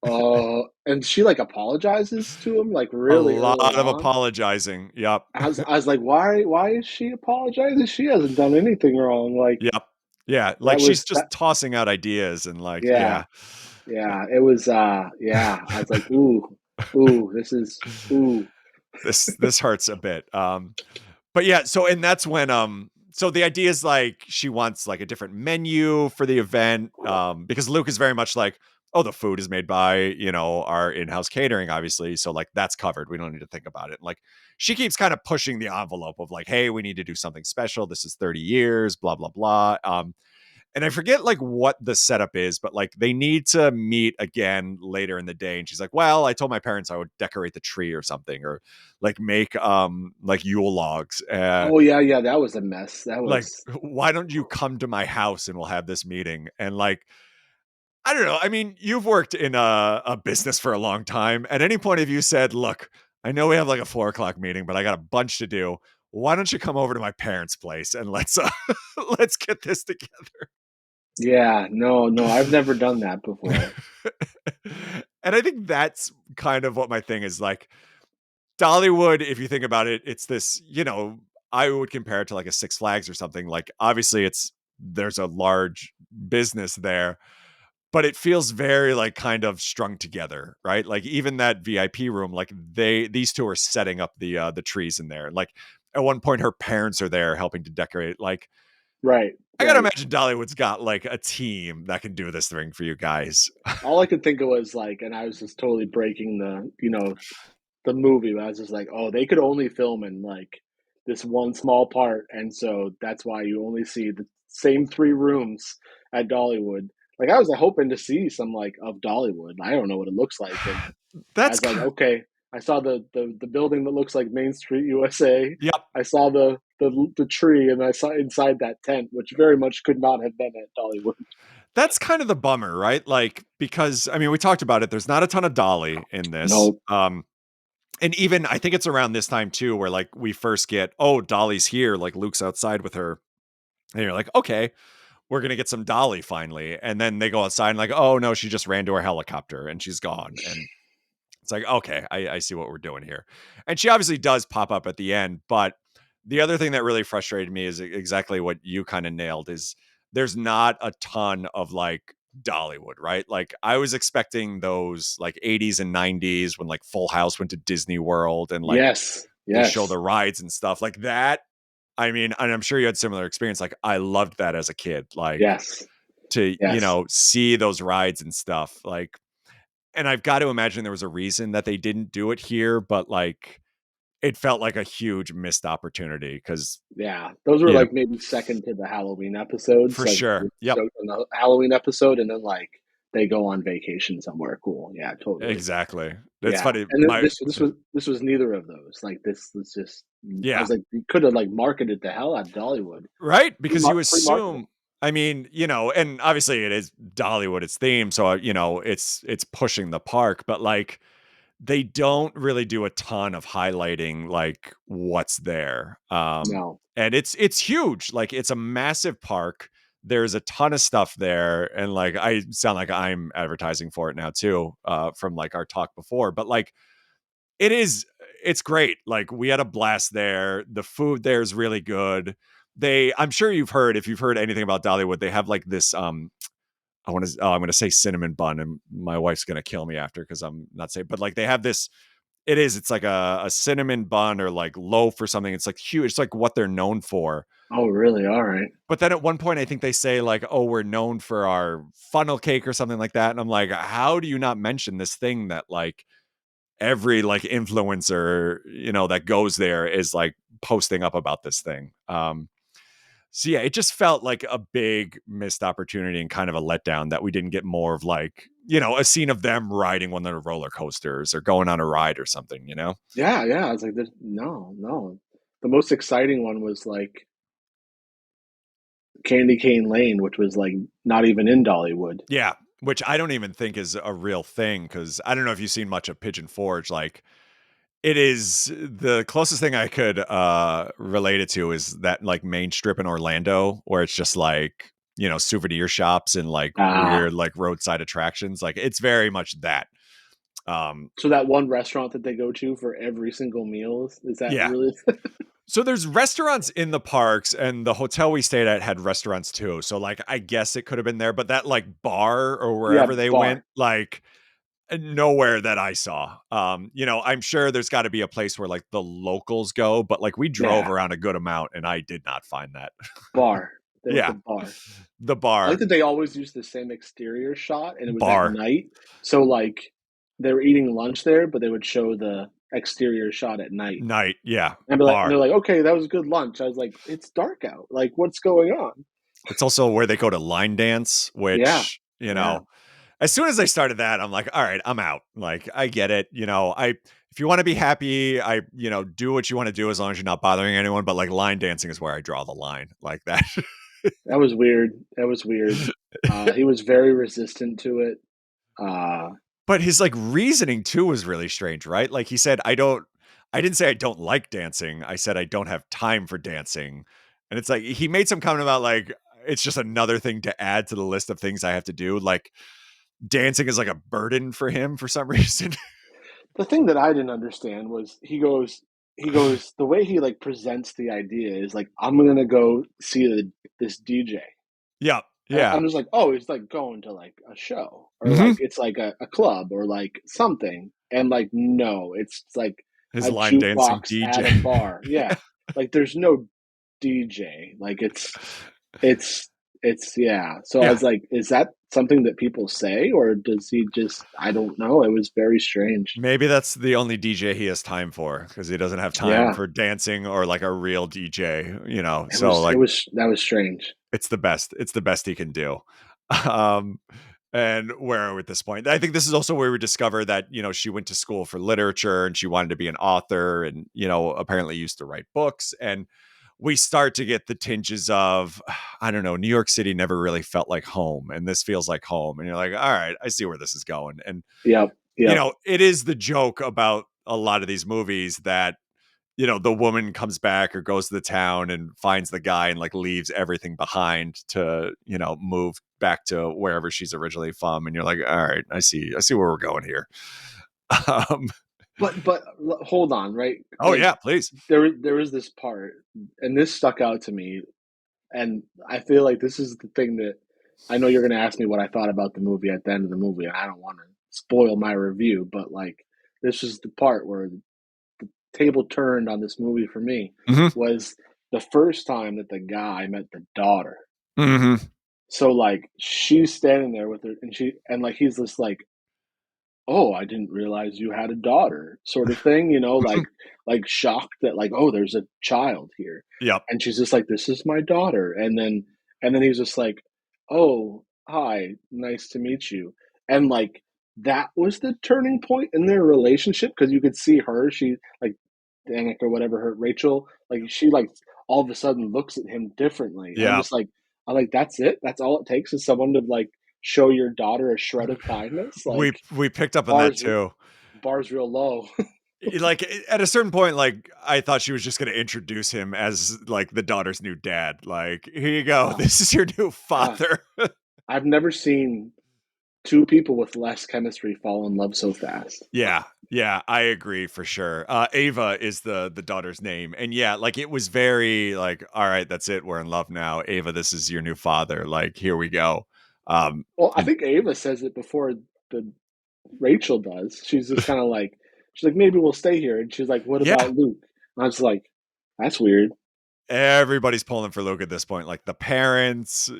oh, and she like apologizes to him like A really early lot of on. apologizing. Yep. I was like, why is she apologizing? She hasn't done anything wrong. Like Yep. Yeah. Like that she's was just that. tossing out ideas and like, Yeah, yeah. yeah. It was. Yeah. I was like, ooh, ooh. This is ooh. This hurts a bit. But yeah, so and that's when so the idea is like she wants like a different menu for the event because Luke is very much like, oh, the food is made by, our in-house catering obviously, so like that's covered. We don't need to think about it. Like she keeps kind of pushing the envelope of like, hey, we need to do something special. This is 30 years, blah blah blah. And I forget like what the setup is, but like they need to meet again later in the day. And she's like, well, I told my parents I would decorate the tree or something, or like make like Yule logs. Oh yeah, yeah. That was a mess. That Like, was. why don't you come to my house and we'll have this meeting? And like, I don't know. I mean, you've worked in a business for a long time. At any point, if you said, look, I know we have like a 4 o'clock meeting, but I got a bunch to do. Why don't you come over to my parents' place and let's let's get this together? Yeah. No. No. I've never done that before. And I think that's kind of what my thing is like. Dollywood, if you think about it, it's this, I would compare it to like a Six Flags or something. Like, obviously, there's a large business there, but it feels very like kind of strung together, right? Like, even that VIP room, like these two are setting up the trees in there. Like, at one point, her parents are there helping to decorate. Like, Right. I gotta Right. imagine Dollywood's got like a team that can do this thing for you guys. All I could think of was like, and I was just totally breaking the movie. But I was just like, oh, they could only film in like this one small part, and so that's why you only see the same three rooms at Dollywood. Like I was hoping to see some like of Dollywood. I don't know what it looks like, and I That's was like, okay. I saw the building that looks like Main Street USA. yep. I saw the tree, and I saw inside that tent, which very much could not have been at Dollywood. That's kind of the bummer, right? Like, because I mean, we talked about it. There's not a ton of Dolly in this. No, And even I think it's around this time too, where like we first get, oh, Dolly's here, like Luke's outside with her. And you're like, okay, we're gonna get some Dolly finally. And then they go outside and like, oh no, she just ran to her helicopter and she's gone. And it's like, okay, I see what we're doing here. And she obviously does pop up at the end, but the other thing that really frustrated me is exactly what you kind of nailed is there's not a ton of like Dollywood, right? Like I was expecting those like 80s and 90s when like Full House went to Disney World and like Yes, they show yes, the rides and stuff like that. I mean, and I'm sure you had similar experience. Like I loved that as a kid, like yes, to, yes. see those rides and stuff. Like, and I've got to imagine there was a reason that they didn't do it here, but like it felt like a huge missed opportunity because, Yeah, those were, you know, like, maybe second to the Halloween episodes, for like, sure. they Yep. showed in the Halloween episode, and then, like, they go on vacation somewhere cool. Yeah, totally. Exactly. It's Yeah, funny. and then this was neither of those. Like, this was just I Yeah. was like, you coulda, like, marketed the hell out of Dollywood. Right? Because you Free marketing. assume, I mean, and obviously it is Dollywood, it's themed, so it's pushing the park, but like they don't really do a ton of highlighting like what's there. No. And it's huge. Like it's a massive park. There's a ton of stuff there. And like I sound like I'm advertising for it now too, from like our talk before. But like it is it's great. Like we had a blast there. The food there is really good. I'm sure you've heard, if you've heard anything about Dollywood, they have like this I'm gonna say cinnamon bun, and my wife's gonna kill me after because I'm not saying, but like they have this. It's like a cinnamon bun or like loaf or something. It's like huge. It's like what they're known for. Oh, really? Alright. But then at one point, I think they say like, "Oh, we're known for our funnel cake" or something like that. And I'm like, how do you not mention this thing that like every like influencer that goes there is like posting up about this thing? So yeah, it just felt like a big missed opportunity and kind of a letdown that we didn't get more of like, a scene of them riding one of the roller coasters or going on a ride or something. Yeah, yeah, I was like, "There's no, no." The most exciting one was, like, Candy Cane Lane, which was, like, not even in Dollywood. Yeah, which I don't even think is a real thing because I don't know if you've seen much of Pigeon Forge. Like it is the closest thing I could relate it to is that like main strip in Orlando where it's just like, souvenir shops and like Ah. weird like roadside attractions. Like it's very much that. Um So that one restaurant that they go to for every single meal, is that yeah. really So there's restaurants in the parks and the hotel we stayed at had restaurants too. So like I guess it could have been there, but that like bar or Yeah, wherever they went, bar. like nowhere that I saw. I'm sure there's got to be a place where like the locals go, but like we drove Yeah, around a good amount and I did not find that. bar. They went to Yeah, bar. the I like bar, that they always use the same exterior shot, and it was at bar, night. So, like, they were eating lunch there, but they would show the exterior shot at night. night, yeah, And bar. they're like, "Okay, that was a good lunch." I was like, "It's dark out. Like, what's going on?" It's also where they go to line dance, Yeah, which, yeah. as soon as they started that, I'm like, all right, I'm out. Like, I get it. If you want to be happy, do what you want to do as long as you're not bothering anyone. But like line dancing is where I draw the line like that. That was weird. That was weird. He was very resistant to it. Uh, But his like reasoning too was really strange, right? Like he said, I didn't say I don't like dancing. I said I don't have time for dancing. And it's like he made some comment about like it's just another thing to add to the list of things I have to do. Like dancing is like a burden for him for some reason. the thing that I didn't understand was he goes the way he like presents the idea is like I'm gonna go see this DJ. Yeah. And Yeah. I'm just like, oh, it's like going to like a show or like Mhm. it's like a club or like something. And like no, it's like His a line dancing jukebox at a DJ. bar. Yeah, like there's no DJ. Like it's yeah. So I Yeah. was like, is that something that people say or does he just? I don't know. It was very strange. Maybe that's the only DJ he has time for because he doesn't have time Yeah, for dancing or like a real DJ. it So was it like was that was strange. it's the best. It's the best he can do. Um, and where are we at this point? I think this is also where we discover that, she went to school for literature and she wanted to be an author and, apparently used to write books. And we start to get the tinges of, I don't know, New York City never really felt like home. And this feels like home. And you're like, all right, I see where this is going. And, Yep, yep. it is the joke about a lot of these movies that the woman comes back or goes to the town and finds the guy and like leaves everything behind to, move back to wherever she's originally from. And you're like, all right, I see where we're going here. Um, But hold on, right? oh Like yeah, please. there is this part, and this stuck out to me, and I feel like this is the thing that I know you're going to ask me what I thought about the movie at the end of the movie, and I don't want to spoil my review, but like this is the part where the table turned on this movie for me Hmm. was the first time that the guy met the daughter. Hmm. So like she's standing there with her, and like he's just like, "Oh, I didn't realize you had a daughter," sort of thing, like shocked that like, "Oh, there's a child here." Yep. And she's just like, "This is my daughter." And then he's just like, "Oh, hi, nice to meet you." And like that was the turning point in their relationship because you could see her, she like Danica or whatever her Rachel, like she like all of a sudden looks at him differently. And Yep. I'm like, that's it? That's all it takes is someone to like show your daughter a shred of kindness? We Like we picked up on that bars too. bars real low. Like at a certain point, like I thought she was just going to introduce him as like the daughter's new dad. Like, here you go. Oh, This is your new yeah. father. I've never seen two people with less chemistry fall in love so fast. Yeah. Yeah, I agree for sure. Ava is the daughter's name. And yeah, like it was very like, all right, that's it. We're in love now. Ava, this is your new father. Like, here we go. Well, I And think Ava says it before the Rachel does. She's just kind of like, she's like, maybe we'll stay here. And she's like, what yeah, about Luke? And I was like, that's weird. everybody's pulling for Luke at this point. Like the parents,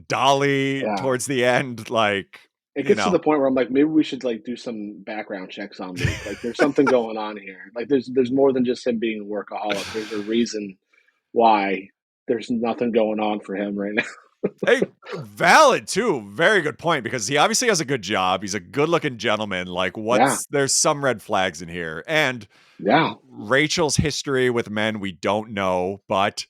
Dolly Yeah. towards the end, like, It you gets to know, the point where I'm like, maybe we should like do some background checks on Luke. Like, there's something going on here. Like, there's more than just him being a workaholic. There's a reason why there's nothing going on for him right now. hey, valid too. Very good point because he obviously has a good job. He's a good-looking gentleman. Like, Yeah, there's some red flags in here, and yeah, Rachel's history with men we don't know, but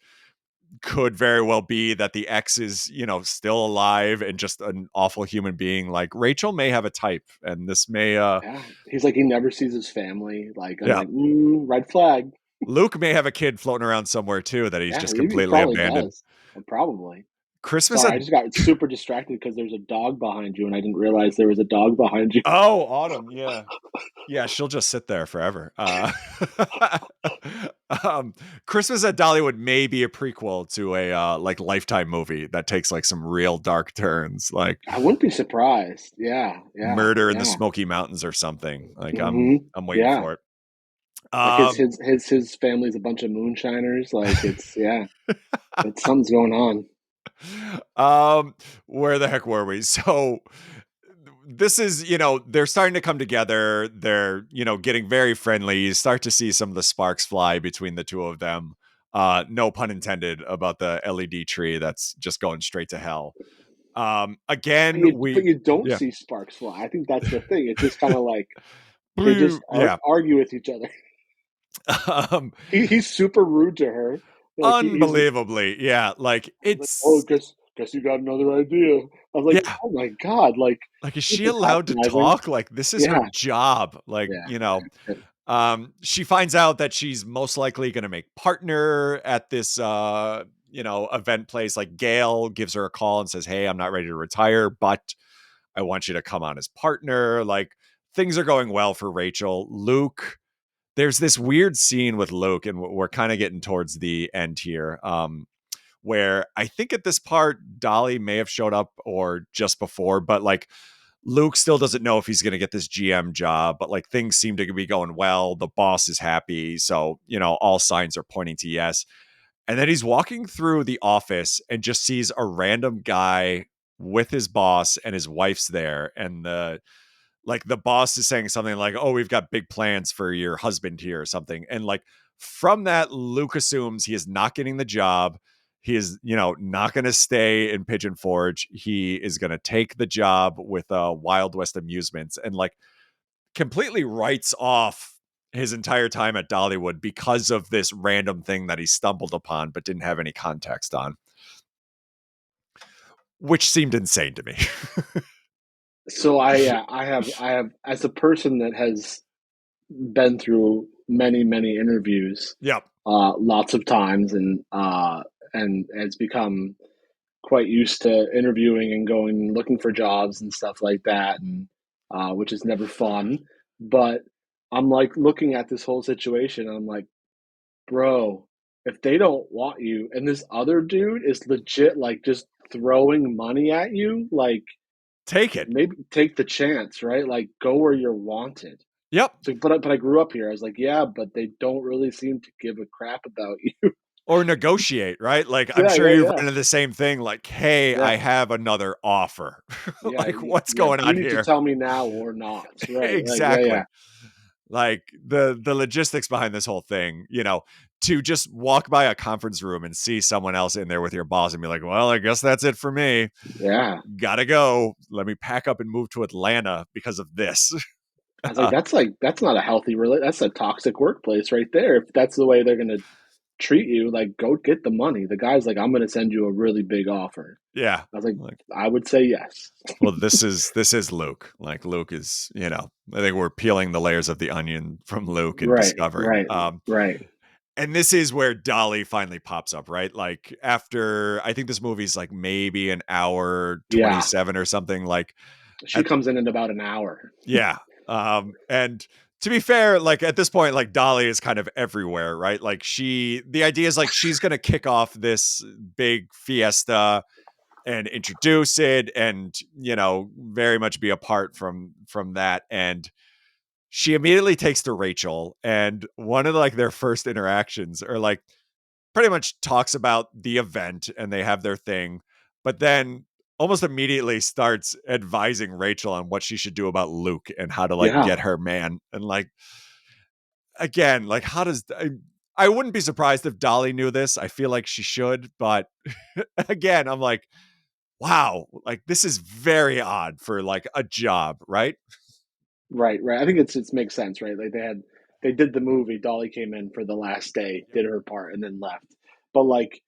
could very well be that the ex is, still alive and just an awful human being. Like Rachel may have a type, and this may, yeah. He's like he never sees his family. Like I'm yeah, like, red flag. Luke may have a kid floating around somewhere too that he's Yeah, just he completely probably abandoned. does. Probably. Christmas Sorry, I at just got super distracted because there's a dog behind you, and I didn't realize there was a dog behind you. oh, Autumn, yeah. Yeah, she'll just sit there forever. Um, Christmas at Dollywood may be a prequel to a like Lifetime movie that takes like some real dark turns, like I wouldn't be surprised. Yeah, yeah, Murder in the yeah. Smoky Mountains or something. Like Hmm. I'm waiting Yeah. for it. Like Um, his family's a bunch of moonshiners. Like it's yeah, it's something's going on. um, where the heck were we? So this is, they're starting to come together. They're, getting very friendly. You start to see some of the sparks fly between the two of them. No pun intended about the LED tree that's just going straight to hell. Again, But you don't yeah, see sparks fly. I think that's the thing. It's just kind of like they just yeah, argue with each other. um, He's super rude to her. Like he's unbelievably, yeah, like like, oh, it's, guess you got another idea. I was like, yeah, oh my god, like like is she super allowed to patronizing. talk? Like this is her Yeah, job. Like, yeah, yeah. she finds out that she's most likely going to make partner at this, event place. Like Gail gives her a call and says, "Hey, I'm not ready to retire, but I want you to come on as partner." Like things are going well for Rachel. Luke, there's this weird scene with Luke, and we're kind of getting towards the end here. Where I think at this part, Dolly may have showed up or just before, but like Luke still doesn't know if he's going to get this GM job, but like things seem to be going well. The boss is happy. So, all signs are pointing to yes. And then he's walking through the office and just sees a random guy with his boss and his wife's there. And the boss is saying something like, "Oh, we've got big plans for your husband here," or something. And like from that, Luke assumes he is not getting the job. He is, not going to stay in Pigeon Forge. He is going to take the job with Wild West Amusements and like completely writes off his entire time at Dollywood because of this random thing that he stumbled upon but didn't have any context on, which seemed insane to me. So I have as a person that has been through many interviews, Yep. lots of times, and has become quite used to interviewing and going looking for jobs and stuff like that, and which is never fun. But I'm like looking at this whole situation. I'm like, bro, if they don't want you, and this other dude is legit like just throwing money at you, like Take it. maybe take the chance, right? Like go where you're wanted. Yep. So, but I grew up here. I was like, yeah, but they don't really seem to give a crap about you. Or negotiate, right? Like, I'm Yeah, sure yeah, you've yeah, run into the same thing, like, "Hey, I yeah, have another offer." yeah, Like, what's yeah. going You on need to here? tell me now or not, right? Like, yeah, Exactly. yeah, Like, the logistics behind this whole thing, to just walk by a conference room and see someone else in there with your boss and be like, "Well, I guess that's it for me. yeah. Gotta go. Let me pack up and move to Atlanta because of this." I was like that's not a healthy That's a toxic workplace right there. If that's the way they're gonna treat you, like go get the money. The guy's like, I'm gonna send you a really big offer. Yeah. I was like, Like, I would say yes. well, this is Luke. Like, Luke is, I think we're peeling the layers of the onion from Luke and Right, discovering. right, right. And this is where Dolly finally pops up, right? Like, after, I think this movie's like maybe an hour Yeah. 27 or something. Like, She at comes in about an hour. yeah. And to be fair, like at this point, like Dolly is kind of everywhere, right? Like, the idea is like she's gonna kick off this big fiesta and introduce it, and very much be apart from that. And she immediately takes to Rachel, and one of like their first interactions, or like pretty much talks about the event, and they have their thing, but then almost immediately starts advising Rachel on what she should do about Luke and how to like Yeah. get her man. And like, again, like, how does I wouldn't be surprised if Dolly knew this. I feel like she should, but again, I'm like, wow, like this is very odd for like a job, right? Right, right. I think it makes sense, right? Like they did the movie, Dolly came in for the last day, did her part, and then left. But like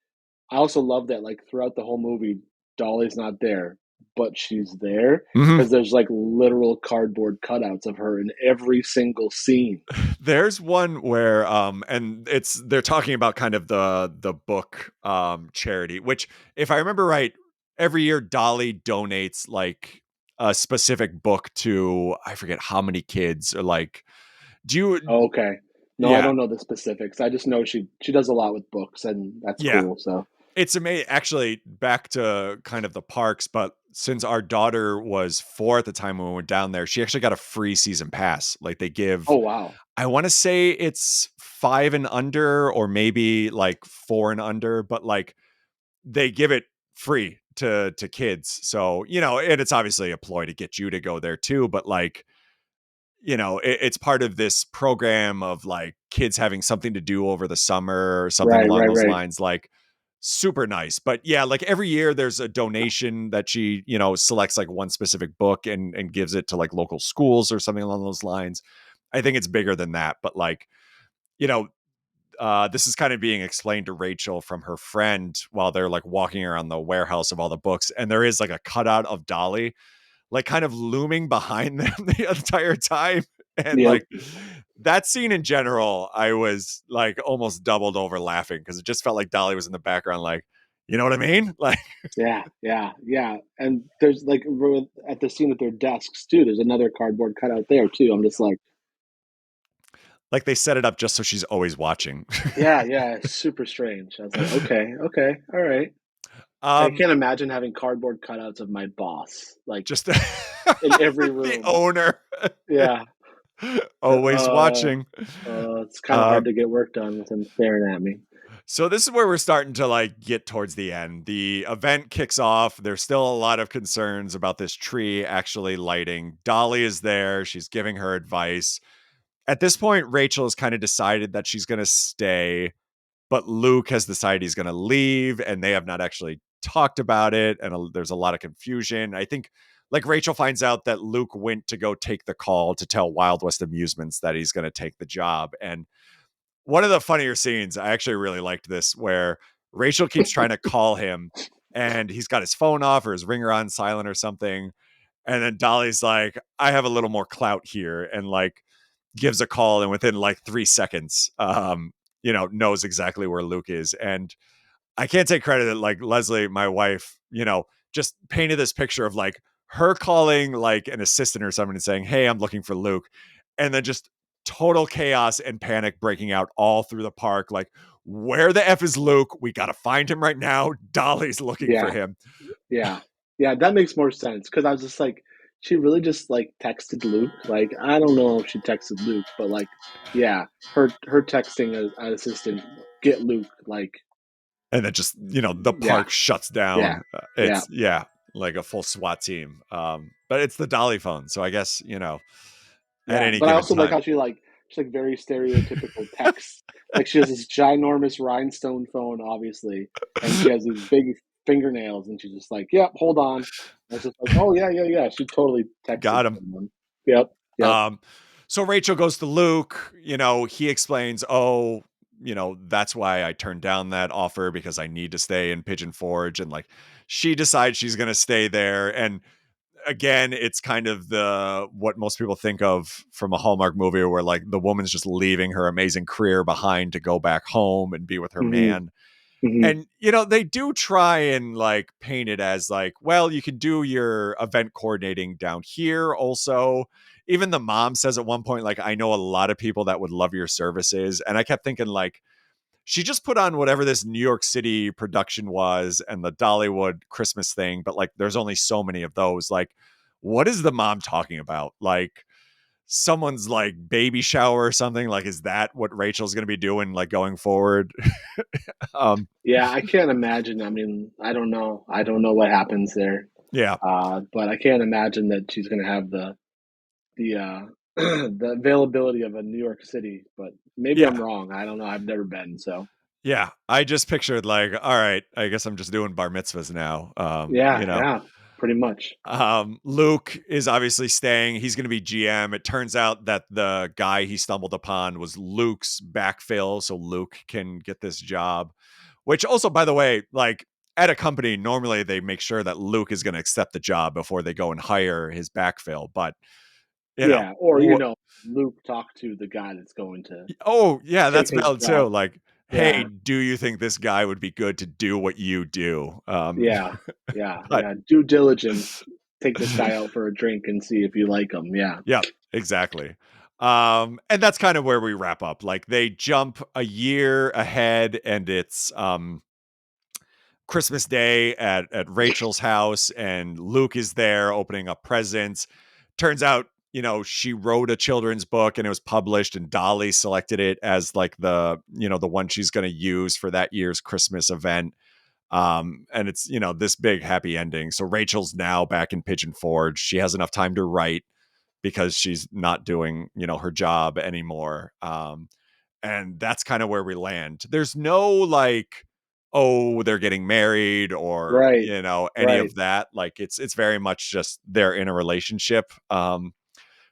I also love that like throughout the whole movie, Dolly's not there, but she's there Mhm. because there's like literal cardboard cutouts of her in every single scene. There's one where and they're talking about kind of the book charity, which, if I remember right, every year Dolly donates like a specific book to, I forget how many kids, or like, do you Oh, okay. No, I yeah, don't know the specifics. I just know she does a lot with books and that's yeah. cool. So, It's amazing. Actually, back to kind of the parks, but since our daughter was 4 at the time when we went down there, she actually got a free season pass. Like, they give, oh wow. I want to say it's 5 and under, or maybe like 4 and under, but like they give it free to kids. So, and it's obviously a ploy to get you to go there too, but like, it's part of this program of like kids having something to do over the summer or something Right, along right, those right. lines. Like, super nice. But yeah, like every year there's a donation that she, selects like one specific book and gives it to like local schools or something along those lines. I think it's bigger than that, but like, you know, this is kind of being explained to Rachel from her friend while they're like walking around the warehouse of all the books. And there is like a cutout of Dolly, like kind of looming behind them the entire time. And Yep. like that scene in general, I was like almost doubled over laughing because it just felt like Dolly was in the background, like, you know what I mean? Like, Yeah, yeah, yeah. And there's like at the scene at their desks too. There's another cardboard cutout there too. I'm just like, like they set it up just so she's always watching. yeah, yeah, it's super strange. I was like, okay, okay, all right. I um, can't imagine having cardboard cutouts of my boss like just in every the room. owner Yeah. always watching. It's kind of hard Um, to get work done with him staring at me. So this is where we're starting to like get towards the end. The event kicks off. There's still a lot of concerns about this tree actually lighting. Dolly is there. She's giving her advice. At this point, Rachel has kind of decided that she's going to stay, but Luke has decided he's going to leave, and they have not actually talked about it. And there's a lot of confusion. I think like Rachel finds out that Luke went to go take the call to tell Wild West Amusements that he's going to take the job. And one of the funnier scenes, I actually really liked this, where Rachel keeps trying to call him and he's got his phone off or his ringer on silent or something. And then Dolly's like, I have a little more clout here, and like gives a call, and within like 3 seconds, knows exactly where Luke is. And I can't take credit that like Leslie, my wife, just painted this picture of like her calling like an assistant or someone and saying, "Hey, I'm looking for Luke." And then just total chaos and panic breaking out all through the park. Like, where the F is Luke? We got to find him right now. Dolly's looking for Yeah, him. yeah, yeah. That makes more sense because I was just like, she really just like texted Luke. Like, I don't know if she texted Luke, but like, yeah, her texting a assistant, get Luke. Like, And then just, the yeah, park shuts yeah, down. yeah. It's, yeah, like a full SWAT team. But it's the Dolly phone. So I guess, at Yeah, any but I given also like time. how she's like very stereotypical text. Like she has this ginormous rhinestone phone, obviously, and she has these big fingernails, and she's just like, "Yep, hold on." And it's just like, "Oh yeah, yeah, yeah." She totally texted Got him. someone. Yep, yep. Um, so Rachel goes to Luke, he explains, oh, that's why I turned down that offer because I need to stay in Pigeon Forge. And like, she decides she's going to stay there. And again, it's kind of what most people think of from a Hallmark movie where like the woman's just leaving her amazing career behind to go back home and be with her Hmm. man. Hmm. And they do try and like paint it as like, well, you can do your event coordinating down here also. Even the mom says at one point, like, I know a lot of people that would love your services. And I kept thinking, like, she just put on whatever this New York City production was and the Dollywood Christmas thing, but like there's only so many of those. Like, what is the mom talking about? Like someone's like baby shower or something? Like, is that what Rachel's gonna be doing like going forward? um Yeah, I can't imagine. I mean, I don't know. I don't know what happens there, yeah. but I can't imagine that she's going to have the the availability of a New York City. But maybe I'm Yeah. wrong. I don't know. I've never been, so. Yeah, I just pictured like, all right, I guess I'm just doing bar mitzvahs now. Yeah, yeah, pretty much. Luke is obviously staying. He's going to be GM. It turns out that the guy he stumbled upon was Luke's backfill, so Luke can get this job. Which also, by the way, like at a company, normally they make sure that Luke is going to accept the job before they go and hire his backfill. But you know, Yeah, or, wh- Luke talked to the guy that's going to oh yeah, take that's his valid too. job. Like, hey, Yeah, do you think this guy would be good to do what you do? yeah, yeah, But yeah. Due diligence. Take this guy out for a drink and see if you like him. Yeah. yeah, exactly. And that's kind of where we wrap up. Like they jump a year ahead and it's Christmas Day at Rachel's house and Luke is there opening up presents. Turns out, she wrote a children's book and it was published and Dolly selected it as like the one she's going to use for that year's Christmas event. And it's, this big happy ending. So Rachel's now back in Pigeon Forge. She has enough time to write because she's not doing, her job anymore. And that's kind of where we land. There's no like, oh, they're getting married or, Right. any Right. of that. Like it's very much just they're in a relationship.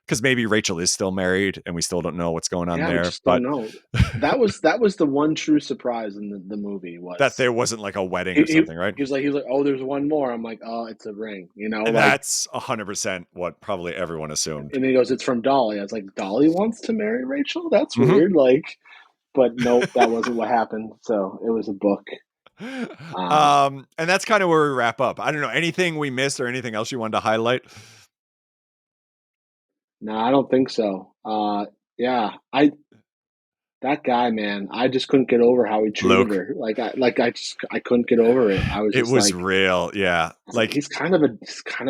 Because maybe Rachel is still married and we still don't know what's going on Yeah, we there, just don't but know. That was the one true surprise in the movie that was there wasn't like a wedding he, or he something, right? he was like, oh, there's one more. I'm like, oh, it's a ring, like, That's 100% what probably everyone assumed. and he goes, it's from Dolly. I was like, Dolly wants to marry Rachel? That's Mhm. weird. Like, but nope, that wasn't what happened. So it was a book. Um, And that's kind of where we wrap up. I don't know anything we missed or anything else you wanted to highlight. no, I don't think so. Yeah, that guy, man, I just couldn't get over how he treated Luke, her. I couldn't get over it. I was it just was like, real. Yeah. I was like, Like, he's kind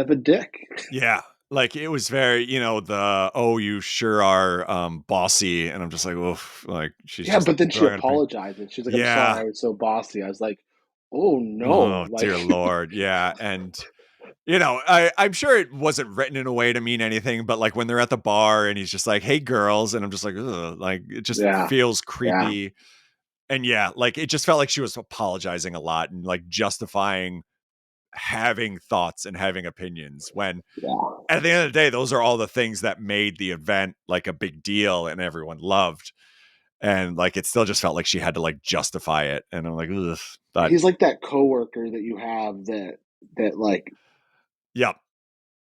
of a dick. yeah. Like it was very, oh, you sure are bossy. And I'm just like, oof, like she's Yeah, just but then she throwing out a ping. apologized. She's like, "I'm sorry, Yeah. I was so bossy." I was like, "Oh no!" Oh, Like, dear Lord. Yeah. And I'm sure it wasn't written in a way to mean anything, but like when they're at the bar and he's just like, hey girls, and I'm just like, ugh, like it just yeah, feels yeah, creepy. And yeah, like it just felt like she was apologizing a lot and like justifying having thoughts and having opinions when yeah. at the end of the day, those are all the things that made the event like a big deal and everyone loved. And like it still just felt like she had to like justify it. And I'm like, ugh. But He's like that coworker that you have that like yeah,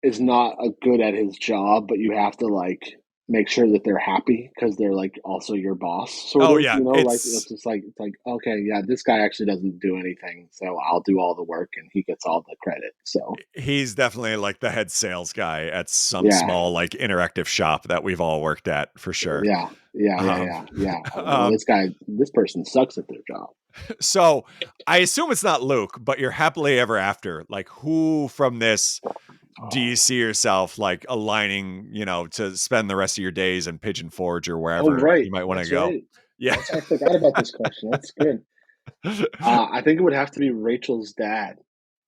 is not a good at his job, but you have to like make sure that they're happy because they're like also your boss, sort Oh of, yeah, like it's just like okay, yeah, this guy actually doesn't do anything, so I'll do all the work and he gets all the credit. So he's definitely like the head sales guy at some yeah, small like interactive shop that we've all worked at for sure. yeah, yeah, yeah, Um, yeah, yeah. I'm like, well, um, this person sucks at their job. so I assume it's not Luke, but you're happily ever after. Like, who from this do you see yourself like aligning, to spend the rest of your days in Pigeon Forge or Oh, wherever right, you might want to that's go? right. Yeah. I forgot about this question. That's good. I think it would have to be Rachel's dad.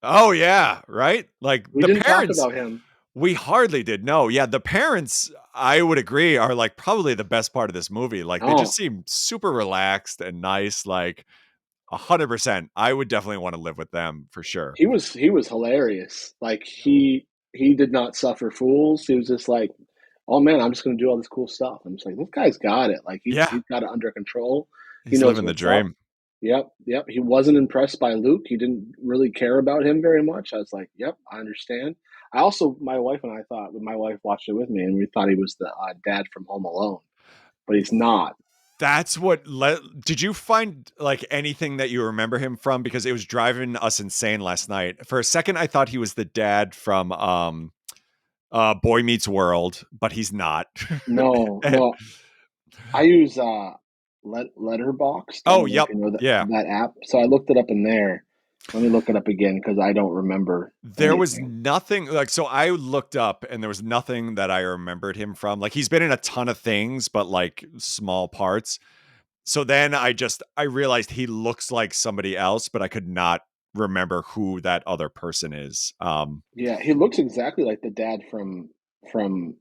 Oh yeah, right? Like We the didn't talk parents, about him. we hardly did. No, yeah, the parents, I would agree, are like probably the best part of this movie. Like they just Oh, seem super relaxed and nice. Like 100%. I would definitely want to live with them for sure. he was hilarious. Like he did not suffer fools. He was just like, "Oh man, I'm just gonna do all this cool stuff." I'm just like, "This guy's got it. Like Yeah, he's got it under control. He he's knows living the what's up." dream. Yep, yep. He wasn't impressed by Luke. He didn't really care about him very much. I was like, "Yep, I understand." I also, my wife and I thought, my wife watched it with me, and we thought he was the dad from Home Alone, but he's not. That's what did you find like anything that you remember him from? Because it was driving us insane last night. For a second, I thought he was the dad from Boy Meets World, but he's not. No, And no. I use Letterboxd. I oh, don't know if yep, you know yeah. that app. So I looked it up in there. Let me look it up again because I don't remember There was anything. nothing like so I looked up and there was nothing that I remembered him from. Like he's been in a ton of things, but like small parts. So then I realized he looks like somebody else, but I could not remember who that other person is. Yeah, he looks exactly like the dad from Home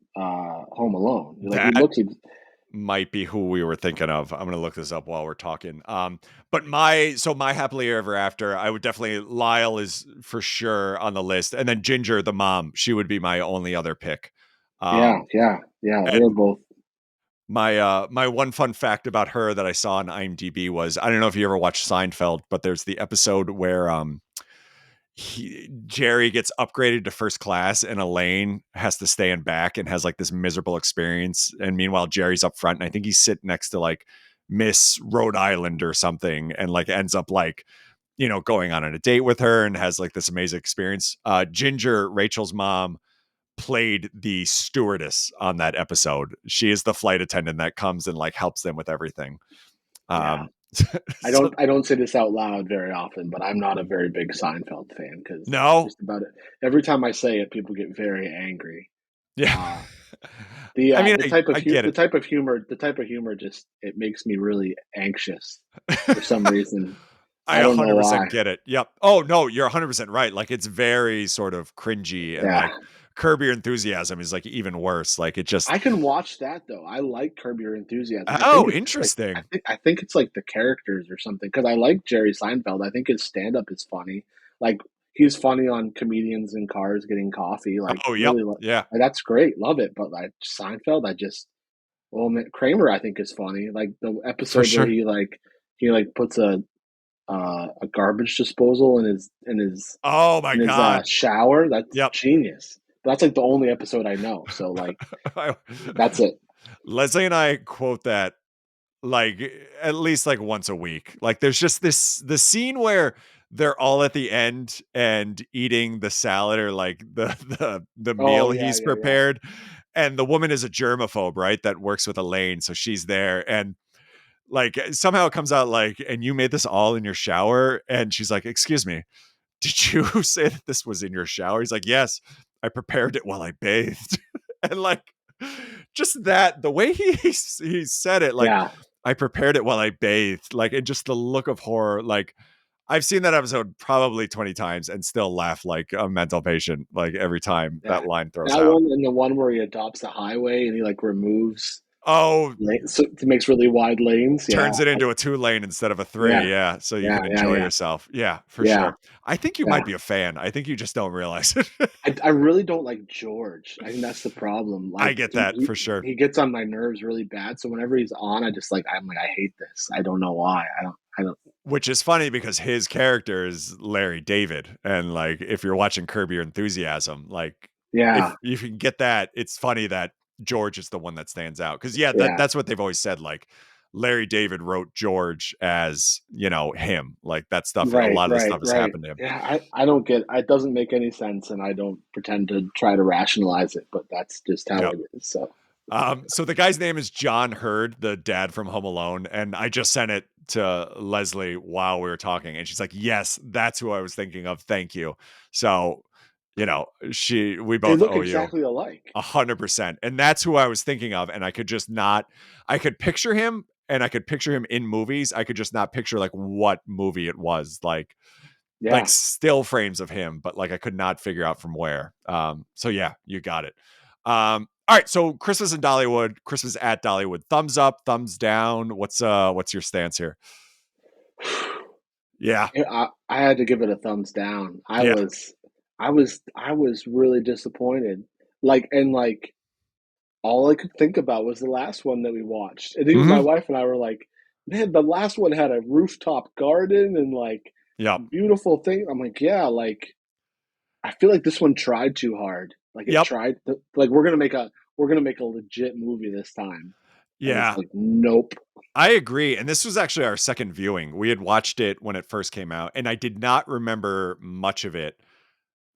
Alone. Like he That looks. might be who we were thinking of. I'm gonna look this up while we're talking. But my happily ever after, I would definitely Lyle is for sure on the list, and then Ginger, the mom, she would be my only other pick. Yeah, Um, yeah, yeah. They're and both. my one fun fact about her that I saw on IMDb was I don't know if you ever watched Seinfeld, but there's the episode where Jerry gets upgraded to first class and Elaine has to stay in back and has like this miserable experience. And meanwhile, Jerry's up front and I think he's sitting next to like Miss Rhode Island or something and like ends up like, going on a date with her and has like this amazing experience. Ginger, Rachel's mom, played the stewardess on that episode. She is the flight attendant that comes and like helps them with everything. Yeah, Um, so I don't say this out loud very often, but I'm not a very big Seinfeld fan because no, just about it. Every time I say it, people get very angry. yeah. Uh, I mean, the type of I get it. the type of humor just it makes me really anxious for some reason. I I don't know 100% why. get it. Yep. Oh, no, you're 100% right. Like, it's very sort of cringy and, Yeah, like, Curb Your Enthusiasm is, like, even worse. Like, it just I can watch that though. I like Curb Your Enthusiasm. oh, interesting. I think it's like the characters or something because I like Jerry Seinfeld. I think his stand up is funny. Like he's funny on comedians in cars getting coffee. Like Oh, yep. really, Yeah, that's great. Love it. But like Seinfeld, I just well, man, Kramer, I think is funny. Like the for episode where sure. he like puts a garbage disposal Oh my in his god. shower. That's Yep. genius. That's like the only episode I know. So like I that's it. Leslie and I quote that like at least like once a week. Like there's just the scene where they're all at the end and eating the salad or like the Oh meal yeah, he's yeah, yeah, prepared. And the woman is a germaphobe, right? That works with Elaine. So she's there. And like somehow it comes out like, and you made this all in your shower. And she's like, excuse me, did you say that this was in your shower? He's like, yes, I prepared it while I bathed. And like just that the way he said it, like yeah. I prepared it while I bathed, like and just the look of horror. Like I've seen that episode probably 20 times and still laugh like a mental patient, like every time Yeah, that line throws that out. one and the one where he adopts the highway and he like removes Oh, so it makes really wide lanes. Yeah, turns it into a 2 lane instead of a yeah, three. Yeah. So you yeah, can yeah, enjoy yeah, yourself. Yeah, for yeah, sure. I think you yeah. might be a fan. I think you just don't realize it. I really don't like George. I think that's the problem. I Like get that for sure. he gets on my nerves really bad. So whenever he's on, I'm like I hate this. I don't know why. I don't. Which is funny because his character is Larry David, and, like, if you're watching Curb Your Enthusiasm, like, if Yeah, you can get that, it's funny that George is the one that stands out. Because yeah, Yeah. that's what they've always said. Like Larry David wrote George as, him. Like that stuff, a Right, lot of the right, stuff has right. happened to him. Yeah, I don't get it doesn't make any sense, and I don't pretend to try to rationalize it, but that's just how Yep. it is. So So the guy's name is John Hurd, the dad from Home Alone, and I just sent it to Leslie while we were talking, and she's like, "Yes, that's who I was thinking of. Thank you." So, we they both look owe you exactly alike. 100%, and that's who I was thinking of, and I could just not. I could picture him, and I could picture him in movies. I could just not picture like what movie it was, like Yeah. still frames of him, but like I could not figure out from where. So yeah, you got it. All right, so Christmas in Dollywood, Christmas at Dollywood. Thumbs up, thumbs down. What's your stance here? Yeah, Yeah, I had to give it a thumbs down. yeah. I was really disappointed. Like all I could think about was the last one that we watched. And even my Hmm. wife and I were like, "Man, the last one had a rooftop garden and like Yep. beautiful thing." I'm like, "Yeah, like I feel like this one tried too hard. Like it Yep. tried to, like we're gonna make a legit movie this time." And it's Yeah. like, "Nope." I agree. And this was actually our second viewing. We had watched it when it first came out, and I did not remember much of it.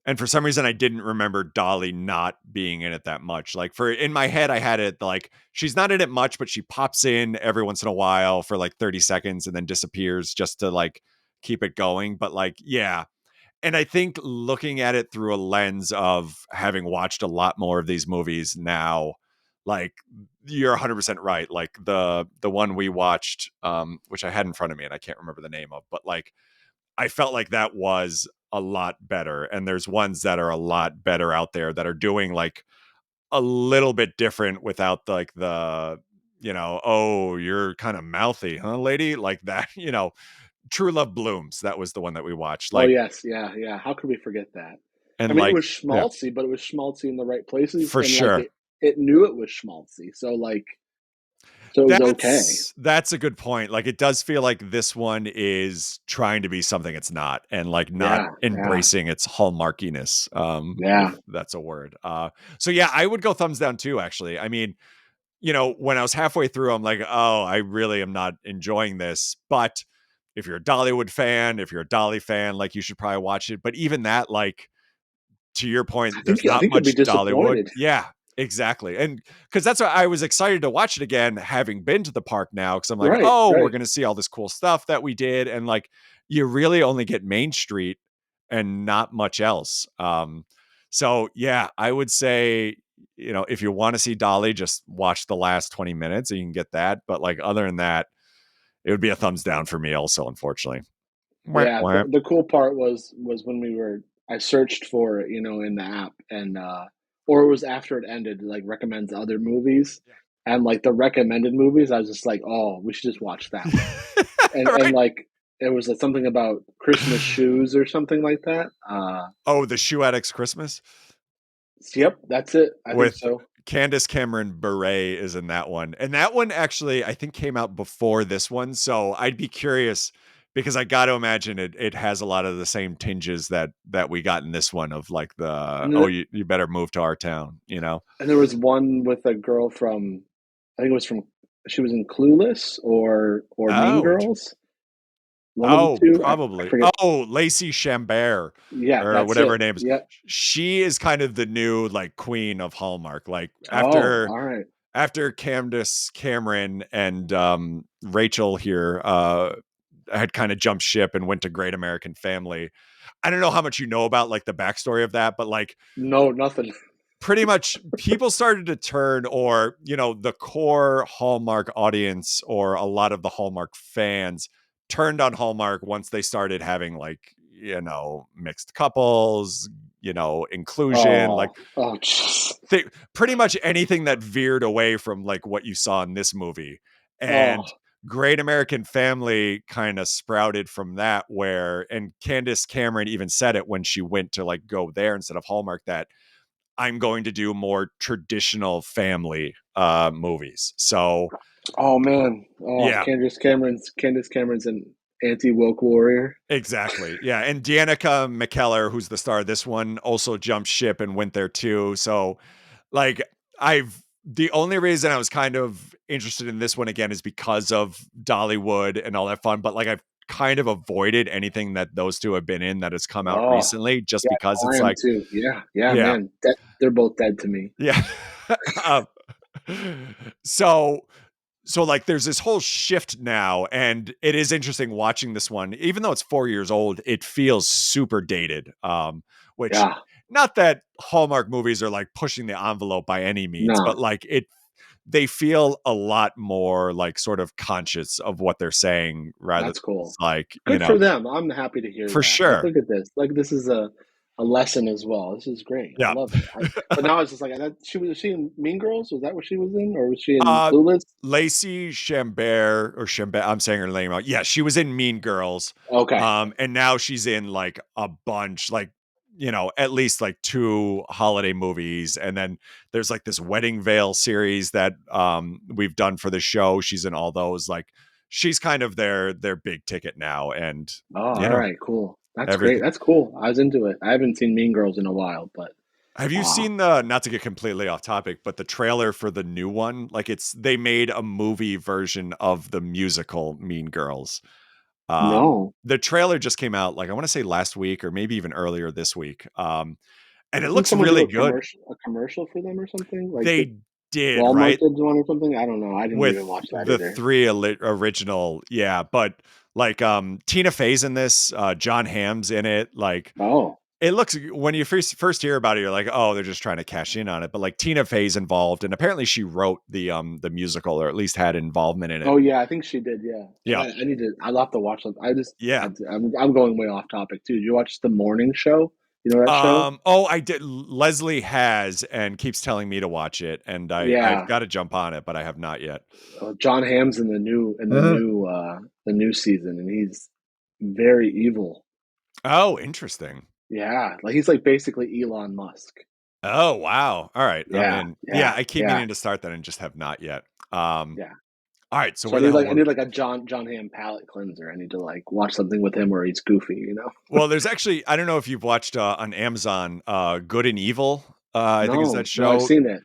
And for some reason, I didn't remember Dolly not being in it that much. Like for in my head, I had it like she's not in it much, but she pops in every once in a while for like 30 seconds and then disappears just to like keep it going. But like, yeah. And I think looking at it through a lens of having watched a lot more of these movies now, like you're 100% right. Like the one we watched, which I had in front of me and I can't remember the name of, but like I felt like that was a lot better. And there's ones that are a lot better out there that are doing like a little bit different without like oh, you're kind of mouthy, huh, lady? Like that, True Love Blooms. That was the one that we watched. Oh Like, yes, yeah, yeah. How could we forget that? I and mean, it like, was yeah, schmaltzy, but it was schmaltzy in the right places, for and like sure. it knew it was schmaltzy. So like, so it was okay. That's a good point. Like it does feel like this one is trying to be something it's not and like not Yeah, yeah, embracing its hallmarkiness, if yeah. that's a word. So yeah, I would go thumbs down too, actually. I mean, when I was halfway through, I'm like, oh, I really am not enjoying this. But if you're a Dollywood fan, if you're a Dolly fan, like you should probably watch it. But even that, like, to your point, there's I not think you'll be much Dollywood. disappointed. Yeah, exactly. And because that's why I was excited to watch it again, having been to the park now, because I'm like, Right, oh, we're right. going to see all this cool stuff that we did. And like, you really only get Main Street and not much else. So yeah, I would say, if you want to see Dolly, just watch the last 20 minutes and you can get that. But like, other than that, it would be a thumbs down for me also, unfortunately. Wah, Yeah, wah. the cool part was when I searched for it, in the app and or it was after it ended, like recommends other movies. And like the recommended movies, I was just like, "Oh, we should just watch that one." And Right. like it was like something about Christmas shoes or something like that. Oh, the Shoe Addicts Christmas Yep, that's it. I think with so. Candace Cameron Bure is in that one. And that one actually, I think, came out before this one. So I'd be curious because I got to imagine it has a lot of the same tinges that we got in this one of like And oh, then, you better move to our town, you know? and there was one with a girl from, I think it was from, she was in Clueless or Mean Oh, Girls. One of the oh, two. I probably. forget. Oh, Lacey Chambert Yeah, or that's whatever her it. name is. Yep. She is kind of the new like queen of Hallmark. Like Oh, after all right. Candace Cameron and Rachel here had kind of jumped ship and went to Great American Family. I don't know how much you know about like the backstory of that, but like No, nothing. pretty much people started to turn, or the core Hallmark audience or a lot of the Hallmark fans turned on Hallmark once they started having like mixed couples, inclusion, like Oh, oh, jeez. pretty much anything that veered away from like what you saw in this movie. Oh, And Great American Family kind of sprouted from that, where and Candace Cameron even said it when she went to like go there instead of Hallmark, that I'm going to do more traditional family movies. So oh man. Oh, yeah, Candace Cameron's an anti woke warrior. exactly. Yeah. And Danica McKellar, who's the star of this one, also jumped ship and went there too. So like I've The only reason I was kind of interested in this one again is because of Dollywood and all that fun, but like I've kind of avoided anything that those two have been in that has come out Oh, recently just yeah, because no, I it's am like, too. Yeah, yeah, yeah, man. They're both dead to me. yeah. um, so like there's this whole shift now, and it is interesting watching this one. Even though it's 4 years old, it feels super dated. Which, Yeah, not that Hallmark movies are like pushing the envelope by any means, but no, like they feel a lot more like sort of conscious of what they're saying rather than that's cool. just like, Good for them. I'm happy to hear for that. Like, sure. look at this. Like, this is a lesson as well. This is great. I Yeah. love it. But now it's just like was she in Mean Girls? Was that what she was in, or was she in Uh, Clueless? Lacey Chambert or Chambert, I'm saying her name out. Yeah, she was in Mean Girls. Okay. And now she's in like a bunch, like, at least like two holiday movies. And then there's like this Wedding Veil series that we've done for the show. She's in all those. Like, she's kind of their big ticket now. And, Oh, you all know, right, cool. That's great. everything. That's cool. I was into it. I haven't seen Mean Girls in a while, but Have you uh seen the, not to get completely off topic, but the trailer for the new one? Like, they made a movie version of the musical Mean Girls. no. The trailer just came out, like, I want to say last week or maybe even earlier this week. And it Didn't looks someone do really good. a commercial for them or something? Like did They did, Walmart right? did one or something? I don't know. I didn't With even watch that the either. three original, yeah, but like Tina Fey's in this, John Hamm's in it, like Oh. it looks, when you first hear about it, you're like, oh, they're just trying to cash in on it. But like Tina Fey's involved, and apparently she wrote the musical, or at least had involvement in it. Oh yeah, I think she did. Yeah, Yeah, I need to. I'll have to watch them. yeah. I'm going way off topic too. Did you watch the morning show? You know that show? Oh, I did. Leslie has and keeps telling me to watch it, and I've Yeah, got to jump on it, but I have not yet. John Hamm's in the new season, and he's very evil. Oh, interesting. Yeah, like he's like basically Elon Musk. Oh, wow. All right, I'm Yeah, in. Yeah, yeah, I keep yeah, meaning to start that and just have not yet. Um, yeah. all right, so So where the hell I were? need like a John Hamm palate cleanser. I need to like watch something with him where he's goofy. You know? Well, there's actually, I don't know if you've watched on Amazon, Good and Evil. I think is that No, no, I've show. seen it.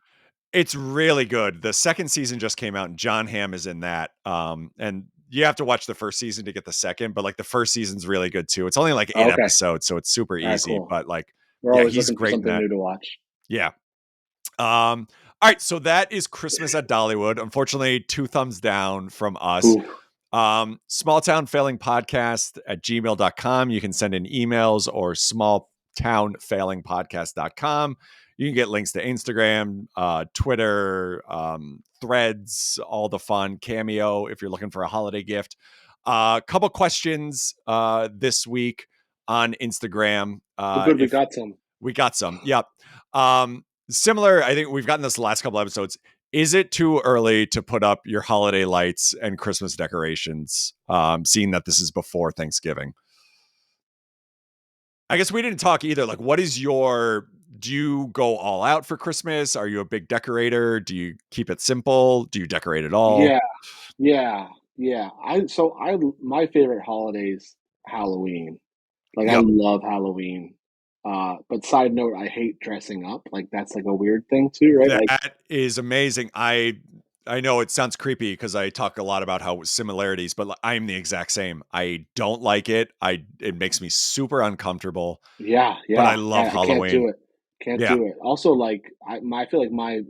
It's really good. The second season just came out, and John Hamm is in that. And you have to watch the first season to get the second, but like the first season's really good too. It's only like Oh, eight okay, episodes, so it's super all right, easy. cool. But like, We're yeah, always he's looking for great in something that. new to watch. Yeah. All right, so that is Christmas at Dollywood. Unfortunately, two thumbs down from us. Oof. Small town failing podcast at gmail.com. You can send in emails, or smalltownfailingpodcast.com. You can get links to Instagram, Twitter, threads, all the fun, Cameo if you're looking for a holiday gift. A couple questions this week on Instagram. Oh, good, we If got some. we got some, yep. Similar, I think we've gotten this the last couple episodes. Is it too early to put up your holiday lights and Christmas decorations, seeing that this is before Thanksgiving? I guess we didn't talk either. Like, do you go all out for Christmas? Are you a big decorator? Do you keep it simple? Do you decorate at all? Yeah, yeah, yeah. My favorite holiday's Halloween. Like I Yep. love Halloween. But side note, I hate dressing up. Like that's like a weird thing too, right? Like That is amazing. I know it sounds creepy because I talk a lot about how similarities, but I'm the exact same. I don't like it. It makes me super uncomfortable, yeah, but I yeah. love I can't Halloween. do it. Can't Yeah. do it. Also, like I feel like my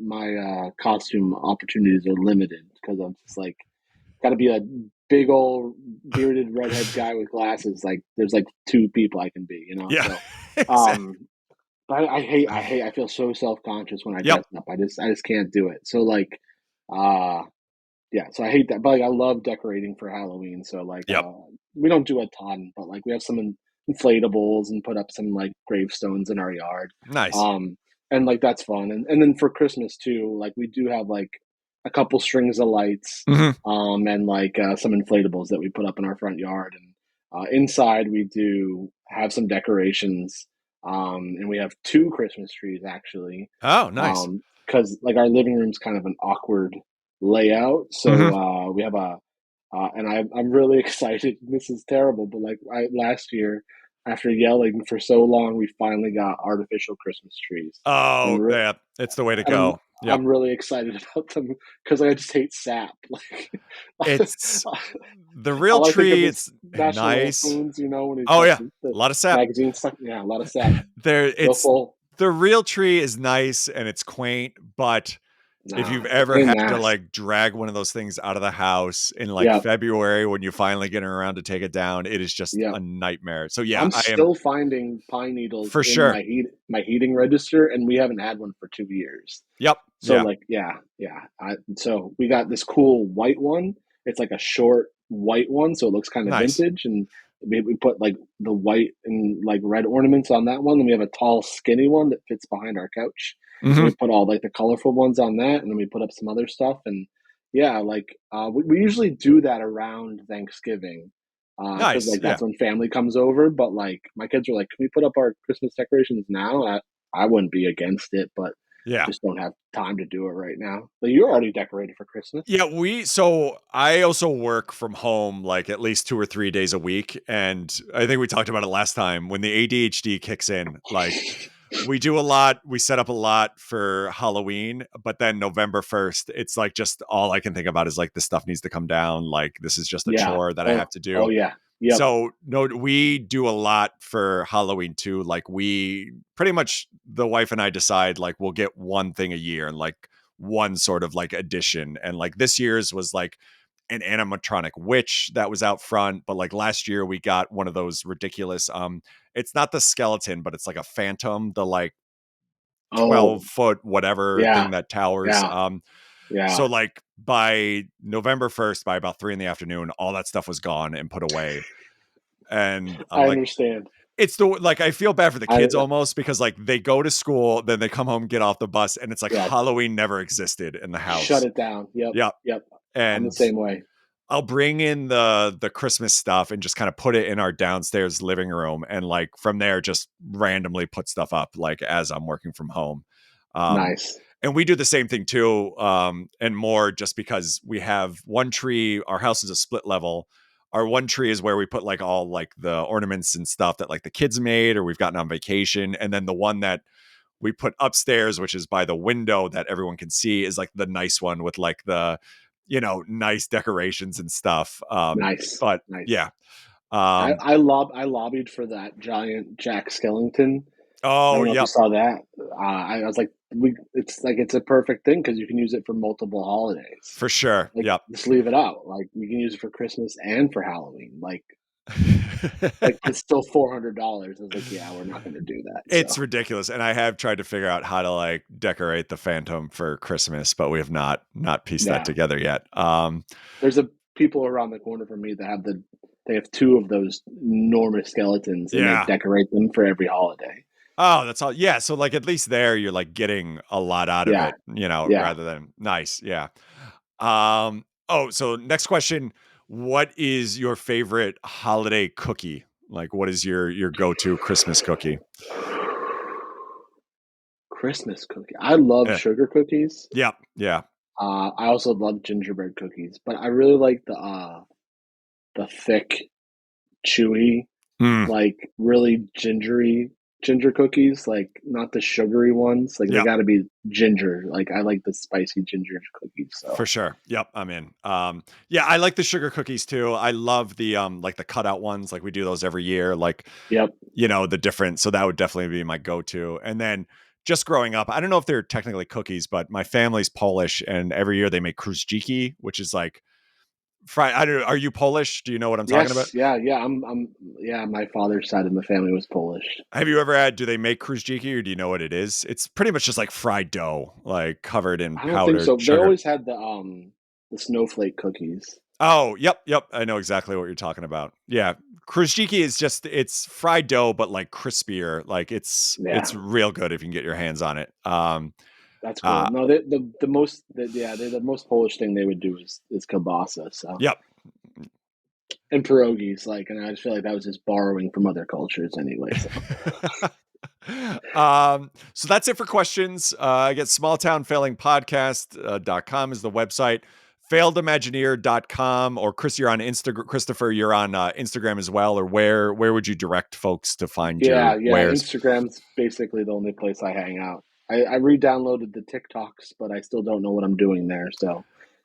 costume opportunities are limited because I'm just like got to be a big old bearded redhead guy with glasses. Like there's like two people I can be, you know. Yeah. So, Exactly. um, but I feel so self conscious when I Yep. dress up. I just can't do it. So like, uh, yeah. So I hate that. But like, I love decorating for Halloween. So like, Yep. we don't do a ton, but like we have some inflatables and put up some like gravestones in our yard. Nice. Um, and like that's fun. And then for Christmas too, like we do have like a couple strings of lights, Mhm. and like some inflatables that we put up in our front yard. And inside we do have some decorations. And we have two Christmas trees actually. Oh, nice. Because like our living room's kind of an awkward layout. Mhm. So we have a, and I'm really excited. This is terrible, but like last year, after yelling for so long, we finally got artificial Christmas trees, and Oh, I'm re- yeah, it's the way to and I'm go. Yep. I'm really excited about them because I just hate sap. Like It's the real all I think of tree, is it's National nice. Lampoons. You know when he's Oh, got yeah, the a lot of sap. magazine stuck. Yeah, a lot of sap. There Real it's full. the real tree is nice and it's quaint, but if Nah, you've it's a ever pain in had the to, ass. like, drag one of those things out of the house in, like, Yep, February when you finally get around to take it down, it is just yep. a nightmare. So, yeah, I'm I am still finding pine needles for in sure. my heating register, and we haven't had one for 2 years. Yep, So yeah, like, yeah, yeah. So we got this cool white one. It's like a short white one, so it looks kind of nice. vintage. And we put like the white and like red ornaments on that one. Then we have a tall, skinny one that fits behind our couch. And we Mhm. put all like the colorful ones on that, and then we put up some other stuff. And yeah, like we usually do that around Thanksgiving, because Nice, like yeah, that's when family comes over. But like my kids were like, "Can we put up our Christmas decorations now?" I wouldn't be against it, but yeah. just don't have time to do it right now. But you're already decorated for Christmas. Yeah, so I also work from home like at least 2 or 3 days a week, and I think we talked about it last time when the ADHD kicks in, like we do a lot, we set up a lot for Halloween, but then November 1st, it's like just all I can think about is like this stuff needs to come down, like this is just a Yeah. chore that I have Oh, to oh do. yeah. Yep. So, no, we do a lot for Halloween too. Like we pretty much the wife and I decide like we'll get one thing a year and like one sort of like addition. And like this year's was like an animatronic witch that was out front, but like last year we got one of those ridiculous it's not the skeleton, but it's like a phantom, the like Oh, 12-foot whatever yeah. thing that towers. Yeah. So Yeah. like by November 1st, by about 3 in the afternoon, all that stuff was gone and put away. And I'm I like, understand. it's the like I feel bad for the I kids almost because like they go to school, then they come home, get off the bus, and it's like Yeah. Halloween never existed in the Shut house. it down. Yep. Yeah. Yep. I'm the And same way. I'll bring in the Christmas stuff and just kind of put it in our downstairs living room and like from there just randomly put stuff up like as I'm working from home. Um Nice. and we do the same thing too, and more just because we have one tree, our house is a split level. Our one tree is where we put like all like the ornaments and stuff that like the kids made or we've gotten on vacation. And then the one that we put upstairs, which is by the window that everyone can see, is like the nice one with like the, nice decorations and stuff. Nice. But Nice. yeah. Um, I lobbied for that giant Jack Skellington. I oh, don't know if you yep, saw that. I was like, it's a perfect thing because you can use it for multiple holidays. for sure. Like, Yep. just leave it out. Like, you can use it for Christmas and for Halloween. Like it's still $400. I was like, yeah, we're not going to do that. So It's ridiculous, and I have tried to figure out how to like decorate the Phantom for Christmas, but we have not pieced that yeah, together yet. there's a people around the corner from me that they have two of those enormous skeletons and they Yeah. decorate them for every holiday. Oh, that's all. Yeah. So like at least there you're like getting a lot out of Yeah, it, yeah. rather than nice. Yeah. Oh, so next question. What is your favorite holiday cookie? Like what is your go-to Christmas cookie? Christmas cookie. I love Yeah. sugar cookies. Yeah. Yeah. I also love gingerbread cookies, but I really like the thick, chewy, Mm, like really ginger cookies, like not the sugary ones. Like they yeah, got to be ginger. Like I like the spicy ginger cookies. So for sure. Yep, I'm in. Yeah, I like the sugar cookies too. I love the like the cutout ones. Like we do those every year. Like yep. the different. So that would definitely be my go-to. And then just growing up, I don't know if they're technically cookies, but my family's Polish, and every year they make kruszczyki, which is like fried. I don't know. Are you Polish? Do you know what I'm talking about? Yes, yeah, yeah. Yeah. My father's side of the family was Polish. Have you ever had? Do they make kruszczyki, or do you know what it is? It's pretty much just like fried dough, like covered in I don't think powdered so. They sugar. always had the snowflake cookies. Oh, yep, yep. I know exactly what you're talking about. Yeah, kruszczyki is just it's fried dough, but like crispier. Like it's Yeah, real good if you can get your hands on it. that's cool. Uh, No, the most Polish thing they would do is kielbasa. So yep. and pierogies, like, and I just feel like that was just borrowing from other cultures anyway. So So that's it for questions. Again, smalltownfailingpodcast.com is the website. failedimagineer.com, or Chris, you're on Instagram. Christopher, you're on Instagram as well. Or where would you direct folks to find your Yeah. wares? Instagram's basically the only place I hang out. I re-downloaded the TikToks, but I still don't know what I'm doing there. So,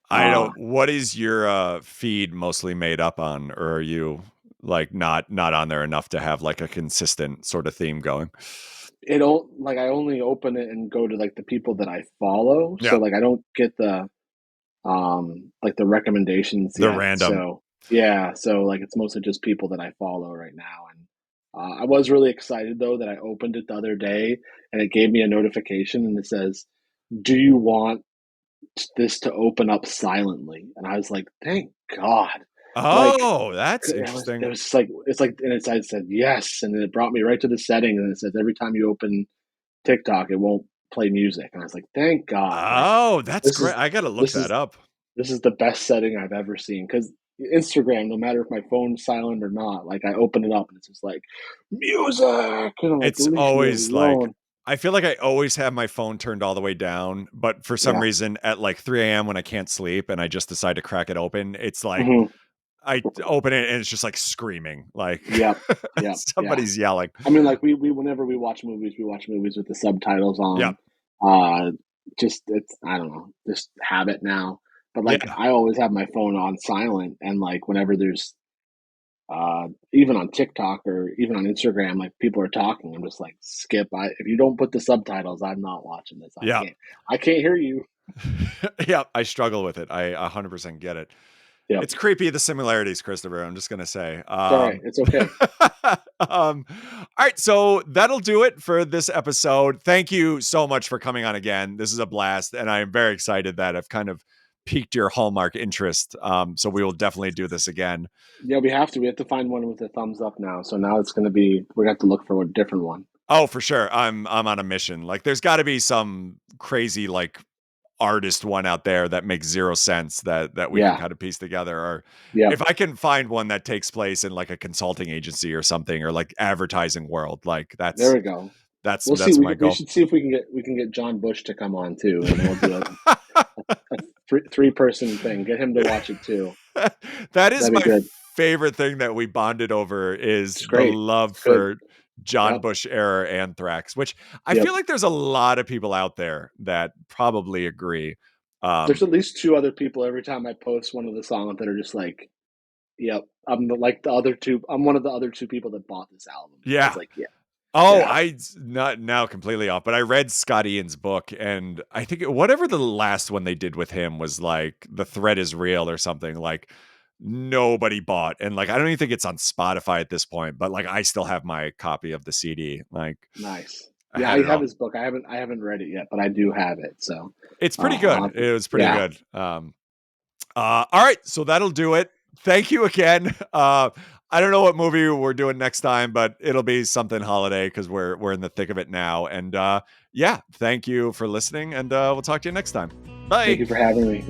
I uh, don't. What is your feed mostly made up on, or are you like not on there enough to have like a consistent sort of theme going? it don't like I only open it and go to like the people that I follow. So Yeah, like I don't get the like the recommendations the yet. random. So yeah, so like it's mostly just people that I follow right now. And I was really excited though that I opened it the other day and it gave me a notification and it says, "Do you want this to open up silently?" And I was like, "Thank God!" Like Oh, that's it interesting. was like it's like and I said yes, and then it brought me right to the setting and it says every time you open TikTok, it won't play music. And I was like, "Thank God!" Like Oh, that's this great. is I gotta look this that is up. this is the best setting I've ever seen because Instagram, no matter if my phone's silent or not, like I open it up and it's just like music, and I'm like, It's leave me always like alone. I feel like I always have my phone turned all the way down, but for some Yeah. reason at like 3 a.m. when I can't sleep and I just decide to crack it open, it's like Hmm. I open it and it's just like screaming, like Yep. Yep. Yeah. somebody's yelling. I mean, like we whenever we watch movies with the subtitles Yeah. on. Uh, just it's I don't know, just habit now. But like Yeah. I always have my phone on silent, and like whenever there's even on TikTok or even on Instagram, like people are talking, I'm just like skip. If you don't put the subtitles, I'm not watching this. Yeah. I can't hear you. Yeah. I struggle with it. I 100% get it. Yep. It's creepy, the similarities, Christopher. I'm just gonna say. It's all right. It's okay. All right, so that'll do it for this episode. Thank you so much for coming on again. This is a blast, and I am very excited that I've kind of piqued your Hallmark interest. So we will definitely do this again. Yeah, we have to. We have to find one with a thumbs up now. So now it's going to be, we're going to have to look for a different one. Oh, for sure. I'm on a mission. Like, there's got to be some crazy like artist one out there that makes zero sense that we can Yeah. kind of piece together. Or Yep. if I can find one that takes place in like a consulting agency or something, or like advertising world, like There that's we go. that's We'll see. that's my We goal. should see if we can get John Bush to come on too, and we'll do a three person thing. Get him to watch it too. That is That'd be my good. favorite thing that we bonded over is It's the great. love It's good. for John Yep. Bush era anthrax, which I Yep. feel like there's a lot of people out there that probably agree. There's Um, at least two other people every time I post one of the songs that are just like, "Yep, like the other two. I'm one of the other two people that bought this album." I was yeah. like, "Yeah, Oh, yeah, I not now completely off, but I read Scott Ian's book, and I think whatever the last one they did with him was like "The Threat Is Real" or something. Like nobody bought, and like I don't even think it's on Spotify at this point. But like I still have my copy of the CD. Like nice." I Yeah, had I it have all. his book. I haven't read it yet, but I do have it. So, It's pretty good. It was pretty yeah. good. All right, so that'll do it. Thank you again. I don't know what movie we're doing next time, but it'll be something holiday because we're in the thick of it now. And yeah, thank you for listening, and we'll talk to you next time. Thank Bye. you for having me.